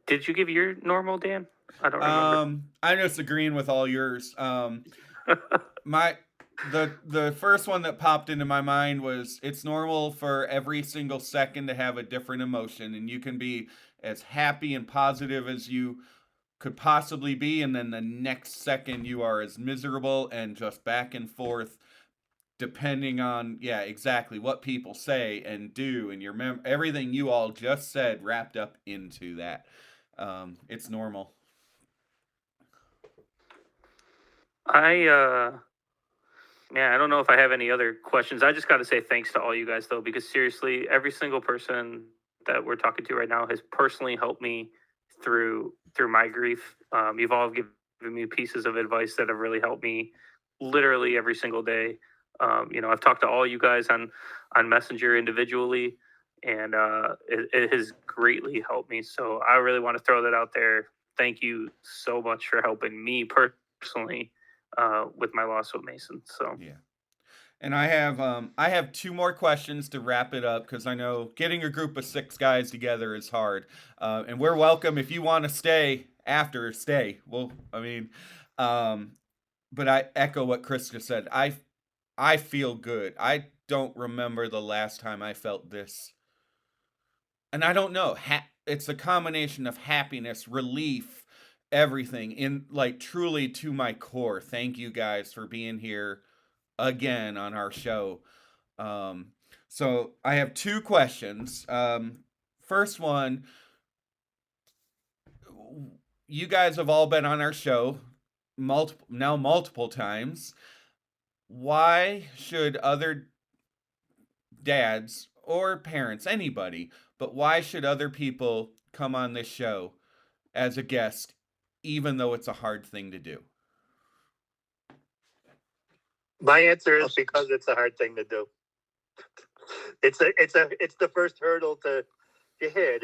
did you give your normal, Dan? I don't remember. I'm just agreeing with all yours. The first one that popped into my mind was, it's normal for every single second to have a different emotion, and you can be as happy and positive as you could possibly be, and then the next second you are as miserable, and just back and forth depending on, yeah, exactly what people say and do, and your everything you all just said wrapped up into that. It's normal. I don't know if I have any other questions. I just got to say thanks to all you guys, though, because seriously, every single person that we're talking to right now has personally helped me through my grief. You've all given me pieces of advice that have really helped me literally every single day. I've talked to all you guys on Messenger individually, and it has greatly helped me. So I really want to throw that out there. Thank you so much for helping me personally with my loss with Mason. So yeah. And I have 2 more questions to wrap it up, because I know getting a group of 6 guys together is hard. And we're welcome if you want to stay after. Stay. Well, I mean, but I echo what Chris just said. I feel good. I don't remember the last time I felt this, and I don't know. It's a combination of happiness, relief, everything in, like, truly to my core. Thank you guys for being here again on our show. So I have 2 questions. First one, you guys have all been on our show multiple times. Why should other dads or parents, anybody, but why should other people come on this show as a guest, even though it's a hard thing to do? My answer is because it's a hard thing to do. It's the first hurdle to hit.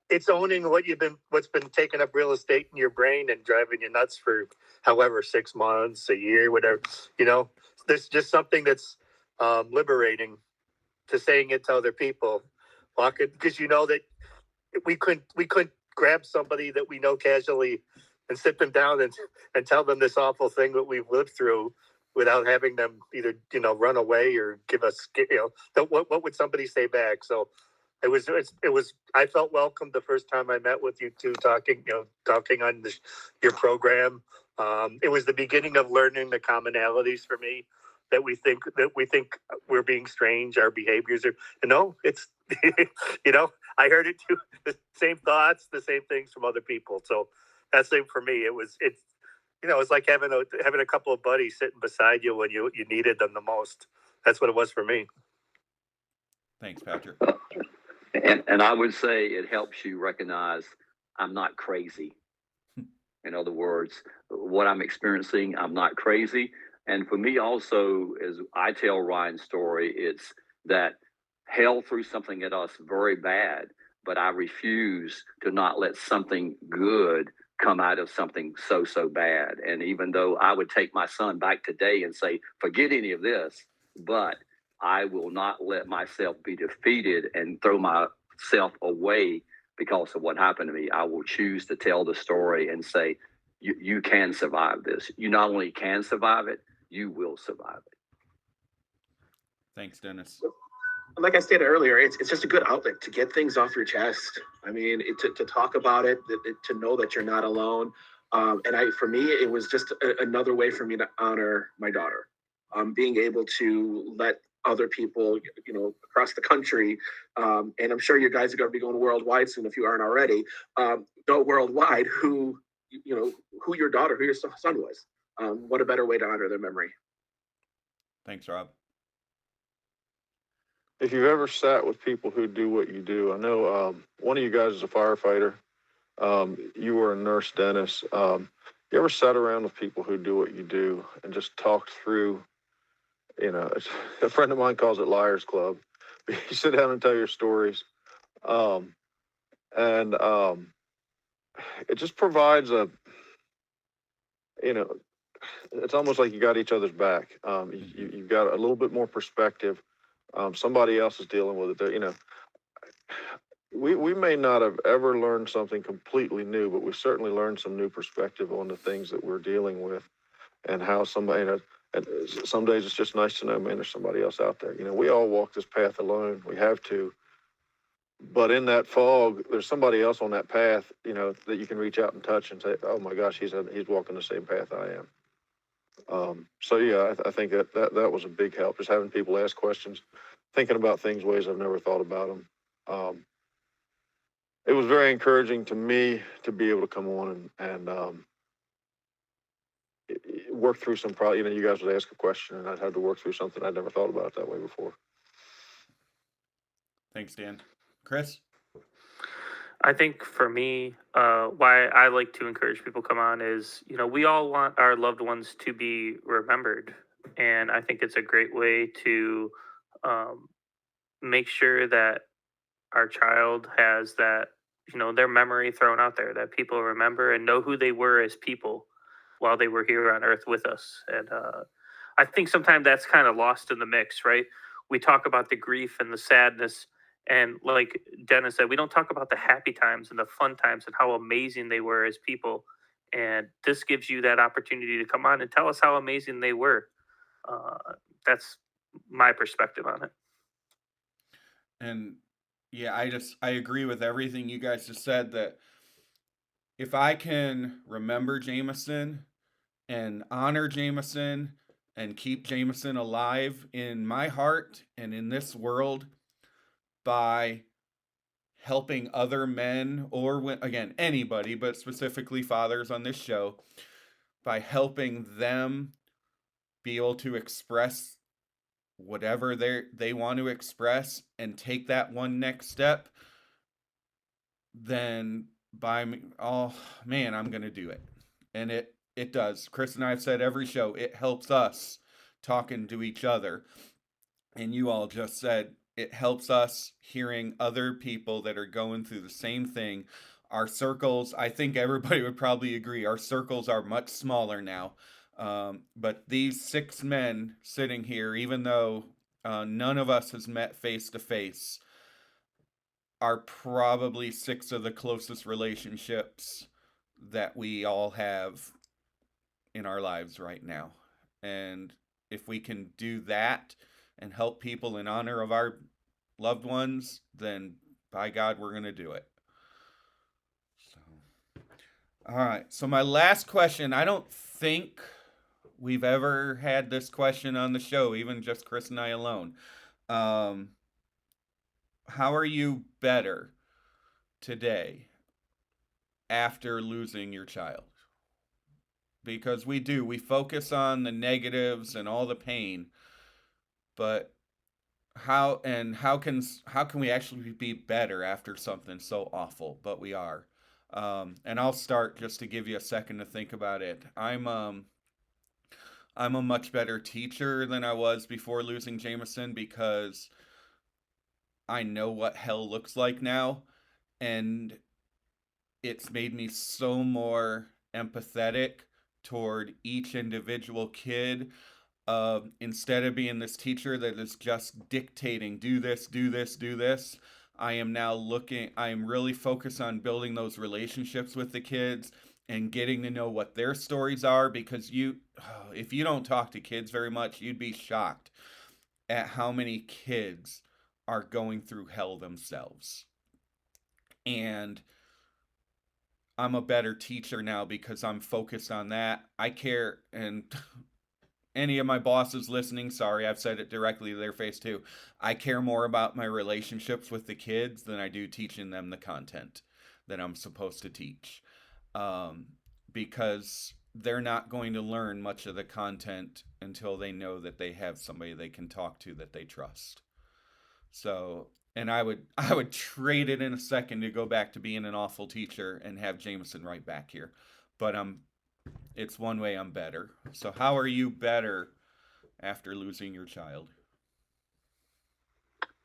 It's owning what's been taking up real estate in your brain and driving you nuts for however 6 months, a year, whatever. There's just something that's liberating to saying it to other people, because you know that we couldn't grab somebody that we know casually and sit them down and tell them this awful thing that we've lived through without having them either run away or give us what would somebody say back. So it was I felt welcome the first time I met with you two, talking on your program. It was the beginning of learning the commonalities for me, that we think we're being strange, our behaviors are, it's I heard it too, the same thoughts, the same things from other people. So that's it for me. It's like having a couple of buddies sitting beside you when you needed them the most. That's what it was for me. Thanks, Patrick. And I would say it helps you recognize I'm not crazy. In other words, what I'm experiencing, I'm not crazy. And for me also, as I tell Ryan's story, it's that hell threw something at us very bad, but I refuse to not let something good come out of something so bad. And even though I would take my son back today and say, forget any of this, but I will not let myself be defeated and throw myself away because of what happened to me, I will choose to tell the story and say, you can survive this. You not only can survive it, you will survive it. Thanks, Dennis. Like I stated earlier, it's just a good outlet to get things off your chest. I mean, to talk about it, to know that you're not alone. For me, it was just another way for me to honor my daughter. Being able to let other people, across the country, and I'm sure you guys are going to be going worldwide soon if you aren't already, know worldwide who your daughter, who your son was. What a better way to honor their memory. Thanks, Rob. If you've ever sat with people who do what you do, I know one of you guys is a firefighter. You were a nurse, Dennis. You ever sat around with people who do what you do and just talked through, a friend of mine calls it Liars Club. You sit down and tell your stories. And it just provides it's almost like you got each other's back. You've got a little bit more perspective. Somebody else is dealing with it. We may not have ever learned something completely new, but we certainly learned some new perspective on the things that we're dealing with and how somebody, and some days it's just nice to know, man, there's somebody else out there. We all walk this path alone. We have to. But in that fog, there's somebody else on that path, that you can reach out and touch and say, oh my gosh, he's walking the same path I am. So yeah, I think that was a big help, just having people ask questions, thinking about things ways I've never thought about them. It was very encouraging to me to be able to come on and work through some problems. You guys would ask a question and I'd have to work through something I'd never thought about it that way before. Thanks, Dan. Chris? I think for me, why I like to encourage people to come on is, we all want our loved ones to be remembered. And I think it's a great way to make sure that our child has that, their memory thrown out there, that people remember and know who they were as people while they were here on earth with us. And I think sometimes that's kind of lost in the mix, right? We talk about the grief and the sadness. And like Dennis said, we don't talk about the happy times and the fun times and how amazing they were as people. And this gives you that opportunity to come on and tell us how amazing they were. That's my perspective on it. And yeah, I agree with everything you guys just said, that if I can remember Jameson and honor Jameson and keep Jameson alive in my heart and in this world by helping other men, or again, anybody, but specifically fathers on this show, by helping them be able to express whatever they want to express and take that one next step, then oh man, I'm gonna do it. And it does. Chris and I have said every show, it helps us talking to each other. And you all just said it helps us hearing other people that are going through the same thing. Our circles, I think everybody would probably agree, our circles are much smaller now. But these 6 men sitting here, even though none of us has met face to face, are probably 6 of the closest relationships that we all have in our lives right now. And if we can do that and help people in honor of our loved ones, then by God, we're going to do it. So, all right. So my last question, I don't think we've ever had this question on the show, even just Chris and I alone. How are you better today after losing your child? Because we focus on the negatives and all the pain, but how can we actually be better after something so awful? But we are. And I'll start just to give you a second to think about it. I'm a much better teacher than I was before losing Jameson, because I know what hell looks like now, and it's made me so more empathetic toward each individual kid. Instead of being this teacher that is just dictating, do this, do this, do this, I am really focused on building those relationships with the kids and getting to know what their stories are, because if you don't talk to kids very much, you'd be shocked at how many kids are going through hell themselves. And I'm a better teacher now because I'm focused on that. I care, and any of my bosses listening, sorry, I've said it directly to their face too. I care more about my relationships with the kids than I do teaching them the content that I'm supposed to teach. Because they're not going to learn much of the content until they know that they have somebody they can talk to that they trust. So, and I would trade it in a second to go back to being an awful teacher and have Jameson right back here. But it's one way I'm better. So how are you better after losing your child?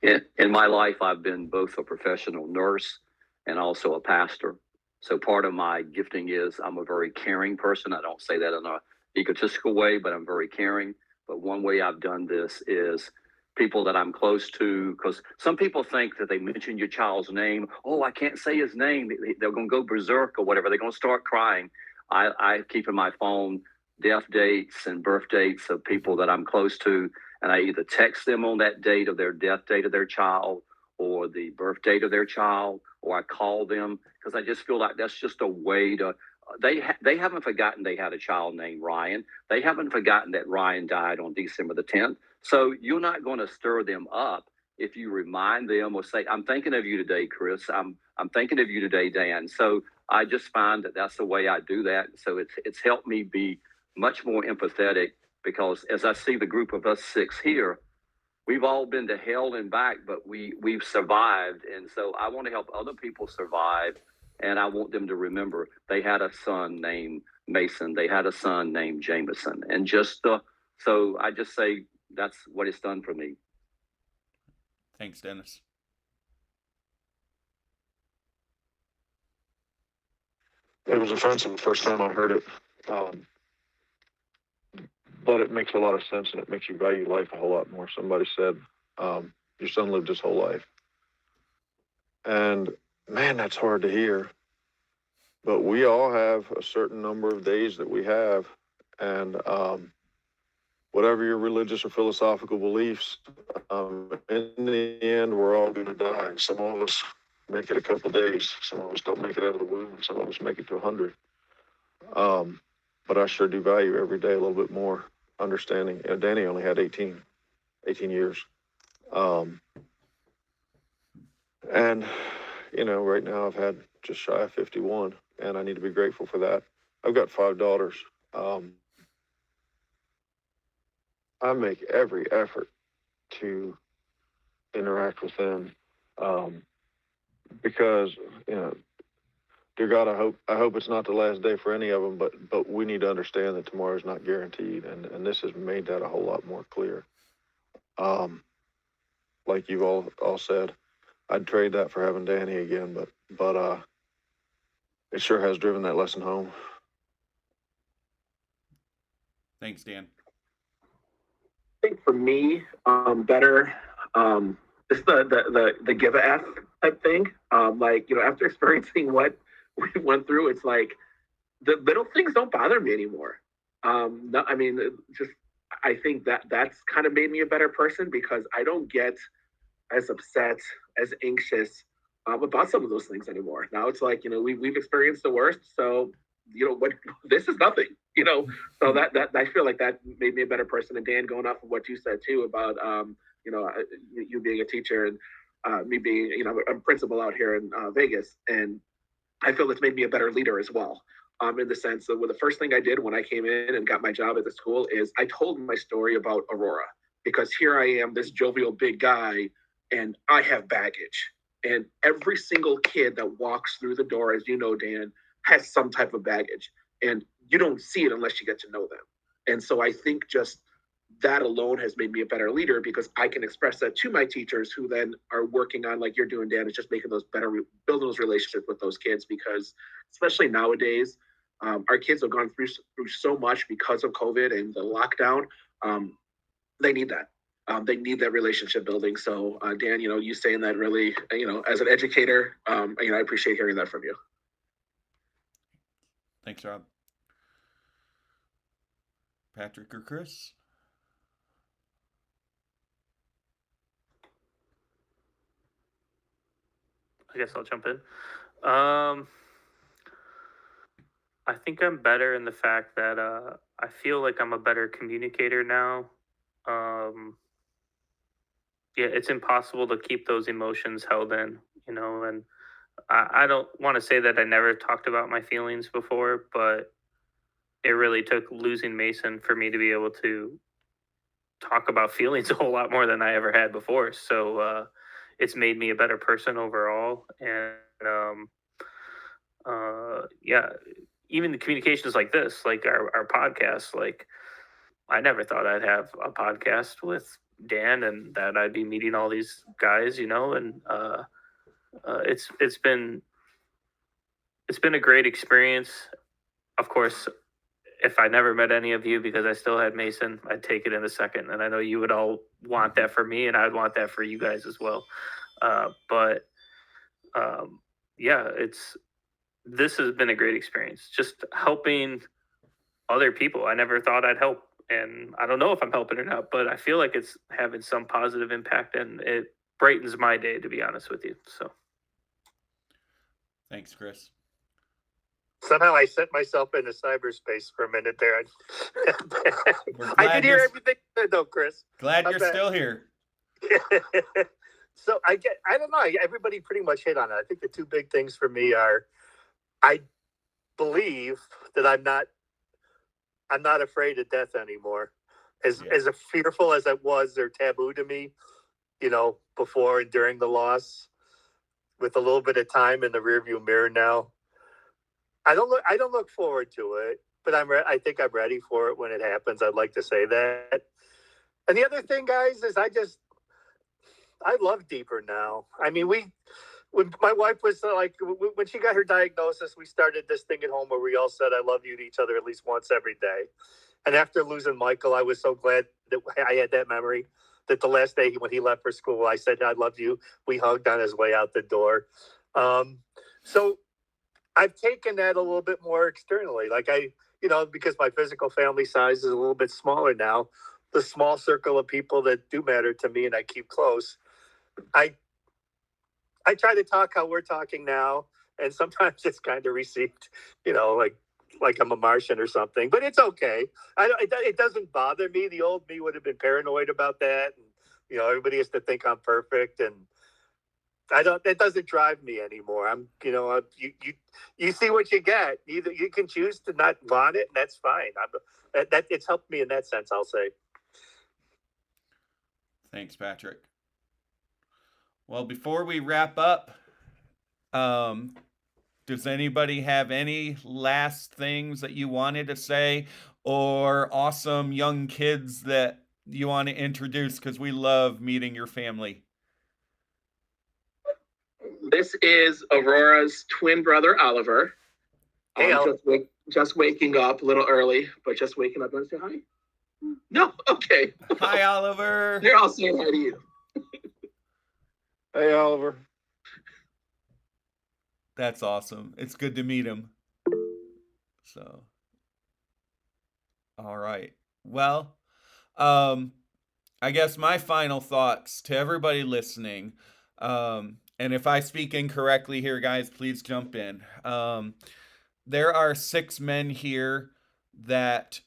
In my life, I've been both a professional nurse and also a pastor. So part of my gifting is I'm a very caring person. I don't say that in an egotistical way, but I'm very caring. But one way I've done this is people that I'm close to, because some people think that they mention your child's name. Oh, I can't say his name. They're going to go berserk or whatever. They're going to start crying. I keep in my phone death dates and birth dates of people that I'm close to, and I either text them on that date of their death date of their child or the birth date of their child, or I call them, because I just feel like that's just a way to. They haven't forgotten they had a child named Ryan. They haven't forgotten that Ryan died on December the 10th. So you're not going to stir them up if you remind them or say, "I'm thinking of you today, Chris. I'm thinking of you today, Dan." So I just find that that's the way I do that. So it's helped me be much more empathetic, because as I see the group of us 6 here, we've all been to hell and back, but we've survived. And so I want to help other people survive. And I want them to remember they had a son named Mason. They had a son named Jameson. And so I just say that's what it's done for me. Thanks, Dennis. It was offensive the first time I heard it. But it makes a lot of sense, and it makes you value life a whole lot more. Somebody said, your son lived his whole life. And man, that's hard to hear. But we all have a certain number of days that we have. And whatever your religious or philosophical beliefs, in the end, we're all going to die. Some of us make it a couple of days. Some of us don't make it out of the womb. Some of us make it to 100. But I sure do value every day a little bit more, understanding. Danny only had 18 years. And, right now I've had just shy of 51, and I need to be grateful for that. I've got 5 daughters. I make every effort to interact with them, because, dear God, I hope it's not the last day for any of them, but we need to understand that tomorrow is not guaranteed, and this has made that a whole lot more clear. Like you've all said, I'd trade that for having Danny again, but it sure has driven that lesson home. Thanks, Dan. I think for me, better, it's the give a F type thing. After experiencing what we went through, it's like the little things don't bother me anymore. No, I mean, I think that's kind of made me a better person, because I don't get as upset, as anxious about some of those things anymore. Now it's like, we've experienced the worst, so what, this is nothing, so that I feel like that made me a better person. And Dan, going off of what you said too about you being a teacher and me being a principal out here in Vegas, and I feel it's made me a better leader as well. In the sense that the first thing I did when I came in and got my job at the school is I told my story about Aurora, because here I am, this jovial big guy, and I have baggage. And every single kid that walks through the door, as you know, Dan, has some type of baggage. And you don't see it unless you get to know them. And so I think just that alone has made me a better leader, because I can express that to my teachers, who then are working on, like you're doing, Dan, is just making those better, building those relationships with those kids. Because especially nowadays, our kids have gone through so much because of COVID and the lockdown. They need that. they need that relationship building. So Dan, you saying that really, as an educator, I appreciate hearing that from you. Thanks, Rob. Patrick or Chris? I guess I'll jump in. I think I'm better in the fact that I feel like I'm a better communicator now. Yeah, it's impossible to keep those emotions held in, and I don't want to say that I never talked about my feelings before, but it really took losing Mason for me to be able to talk about feelings a whole lot more than I ever had before. So it's made me a better person overall. And yeah, even the communications like this, like our podcast, like I never thought I'd have a podcast with Dan and that I'd be meeting all these guys, and it's been a great experience. Of course, if I never met any of you because I still had Mason, I'd take it in a second. And I know you would all want that for me, and I'd want that for you guys as well. But yeah, this has been a great experience. Just helping other people. I never thought I'd help, and I don't know if I'm helping or not, but I feel like it's having some positive impact, and it brightens my day, to be honest with you. So, thanks, Chris. Somehow I set myself into cyberspace for a minute there. I could hear everything though, Chris. Glad you're still here. So I don't know. Everybody pretty much hit on it. I think the two big things for me are, I believe that I'm not afraid of death anymore. As fearful as it was or taboo to me, before and during the loss, with a little bit of time in the rearview mirror now, I don't look forward to it, but I think I'm ready for it when it happens. I'd like to say that. And the other thing, guys, is I love deeper now. I mean, when my wife was when she got her diagnosis, we started this thing at home where we all said "I love you" to each other at least once every day. And after losing Michael, I was so glad that I had that memory. That the last day when he left for school, I said "I love you." We hugged on his way out the door. So I've taken that a little bit more externally, because my physical family size is a little bit smaller now. The small circle of people that do matter to me and I keep close, I try to talk how we're talking now, and sometimes it's kind of received, like I'm a Martian or something. But it's okay. It doesn't bother me. The old me would have been paranoid about that, and everybody has to think I'm perfect, and it doesn't drive me anymore. You see what you get. Either you can choose to not want it, and that's fine. It's helped me in that sense, I'll say. Thanks, Patrick. Well, before we wrap up, does anybody have any last things that you wanted to say, or awesome young kids that you want to introduce? Because we love meeting your family. This is Aurora's twin brother, Oliver. Hey, just waking up a little early, but just waking up. Want to say hi? No? Okay. Hi, Oliver. They're all saying hi to you. Hey, Oliver. That's awesome. It's good to meet him. So, all right. Well, I guess my final thoughts to everybody listening, and if I speak incorrectly here, guys, please jump in. There are 6 men here that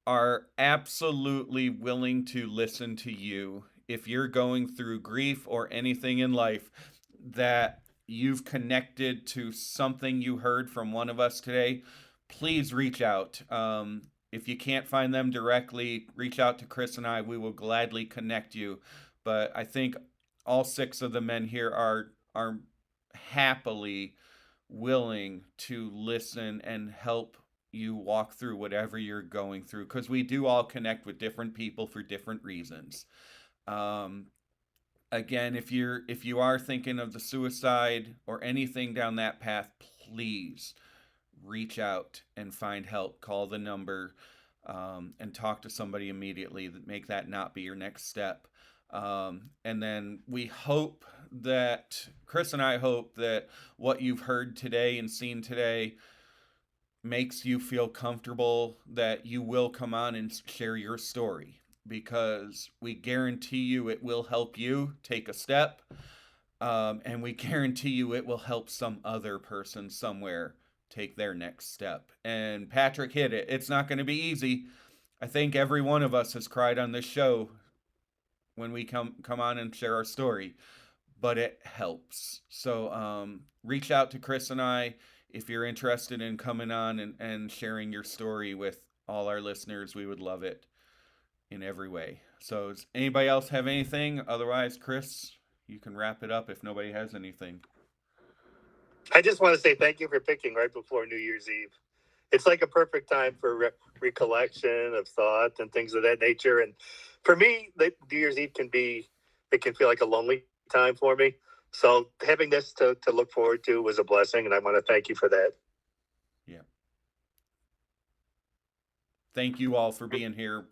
are absolutely willing to listen to you if you're going through grief or anything in life, that you've connected to something you heard from one of us today. Please reach out. If you can't find them directly, reach out to Chris and I. We will gladly connect you. But I think all 6 of the men here are happily willing to listen and help you walk through whatever you're going through, because we do all connect with different people for different reasons. Again, if you are thinking of the suicide or anything down that path, please reach out and find help. Call the number. and talk to somebody immediately, that make that not be your next step. And then we hope that, Chris and I hope that what you've heard today and seen today makes you feel comfortable that you will come on and share your story, because we guarantee you it will help you take a step. And we guarantee you it will help some other person somewhere take their next step. And Patrick hit it. It's not going to be easy. I think every one of us has cried on this show when we come on and share our story, but it helps. So reach out to Chris and I if you're interested in coming on and sharing your story with all our listeners. We would love it in every way. So does anybody else have anything? Otherwise, Chris, you can wrap it up if nobody has anything. I just want to say thank you for picking right before New Year's Eve. It's like a perfect time for recollection of thought and things of that nature. And for me, New Year's Eve can feel like a lonely time for me. So having this to look forward to was a blessing, and I want to thank you for that. Yeah. Thank you all for being here.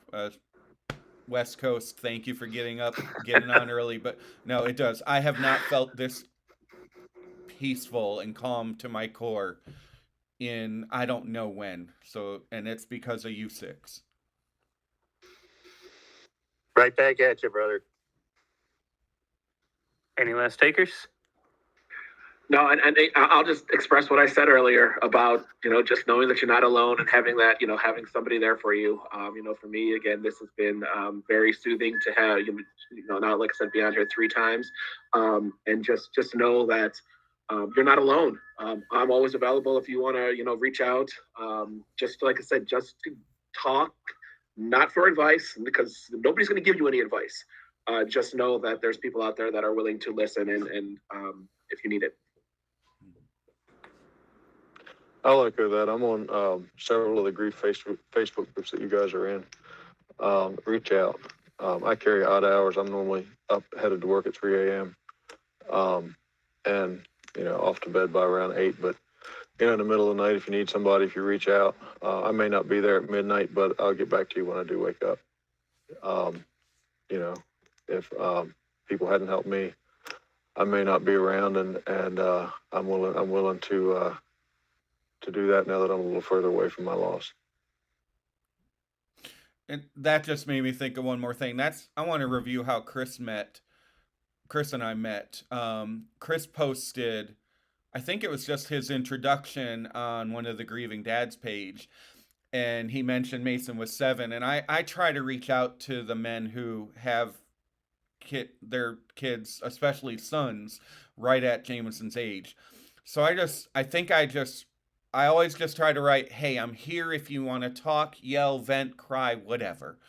West Coast, thank you for getting on early. But no, it does. I have not felt this peaceful and calm to my core in I don't know when. So, and it's because of you six. Right back at you, brother. Any last takers? No, and I'll just express what I said earlier about, just knowing that you're not alone and having that, having somebody there for you. For me, again, this has been very soothing to have, now, like I said, be on here 3 times, and just know that you're not alone. I'm always available if you want to, reach out. Just like I said, just to talk, not for advice, because nobody's going to give you any advice. Just know that there's people out there that are willing to listen and if you need it. I'll echo that. I'm on several of the grief Facebook groups that you guys are in. Reach out. I carry odd hours. I'm normally up, headed to work at 3 a.m. And, off to bed by around 8. But, in the middle of the night, if you need somebody, if you reach out, I may not be there at midnight, but I'll get back to you when I do wake up. If people hadn't helped me, I may not be around, and I'm willing to do that now that I'm a little further away from my loss. And that just made me think of one more thing. I want to review how Chris and I met. Chris posted, I think it was just his introduction on one of the Grieving Dads page, and he mentioned Mason was 7. And I try to reach out to the men who have their kids, especially sons, right at Jameson's age. So I always just try to write, hey, I'm here if you want to talk, yell, vent, cry, whatever.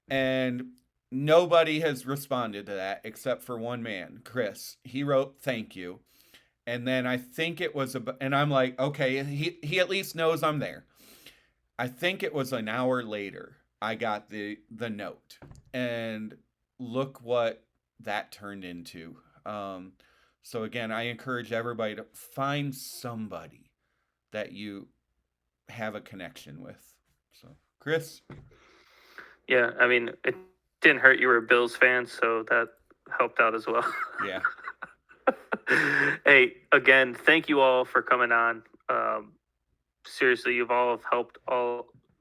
And nobody has responded to that except for one man, Chris. He wrote, thank you. And then I think it was, and I'm like, okay, he at least knows I'm there. I think it was an hour later, I got the note. And look what that turned into. So again, I encourage everybody to find somebody that you have a connection with. So, Chris? Yeah, I mean, it didn't hurt you were a Bills fan, so that helped out as well. Yeah. Hey, again, thank you all for coming on. Seriously, you've all helped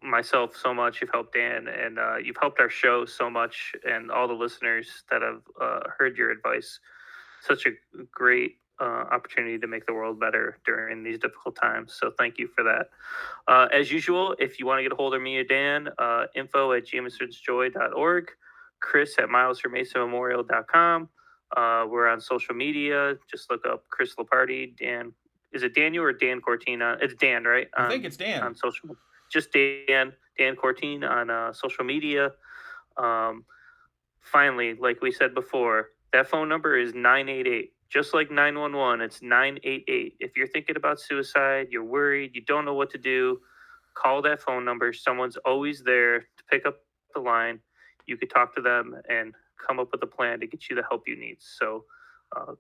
myself so much. You've helped Dan, and you've helped our show so much, and all the listeners that have heard your advice. Such a great opportunity to make the world better during these difficult times. So thank you for that. As usual, if you want to get a hold of me or Dan, info@jamesonsjoy.org, Chris at milesformasonmemorial.com. We're on social media. Just look up Chris Leparty. Dan, is it Daniel or Dan Cortina? It's Dan, right? I think it's Dan. On social, just Dan Cortina on social media. Finally, like we said before, that phone number is 988. Just like 911, it's 988. If you're thinking about suicide, you're worried, you don't know what to do, call that phone number. Someone's always there to pick up the line. You could talk to them and come up with a plan to get you the help you need. So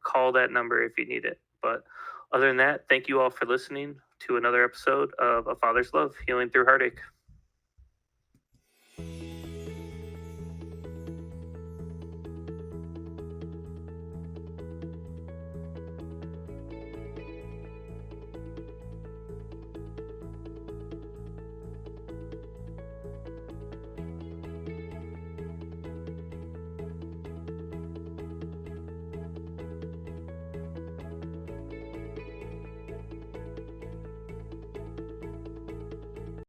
call that number if you need it. But other than that, thank you all for listening to another episode of A Father's Love, Healing Through Heartache.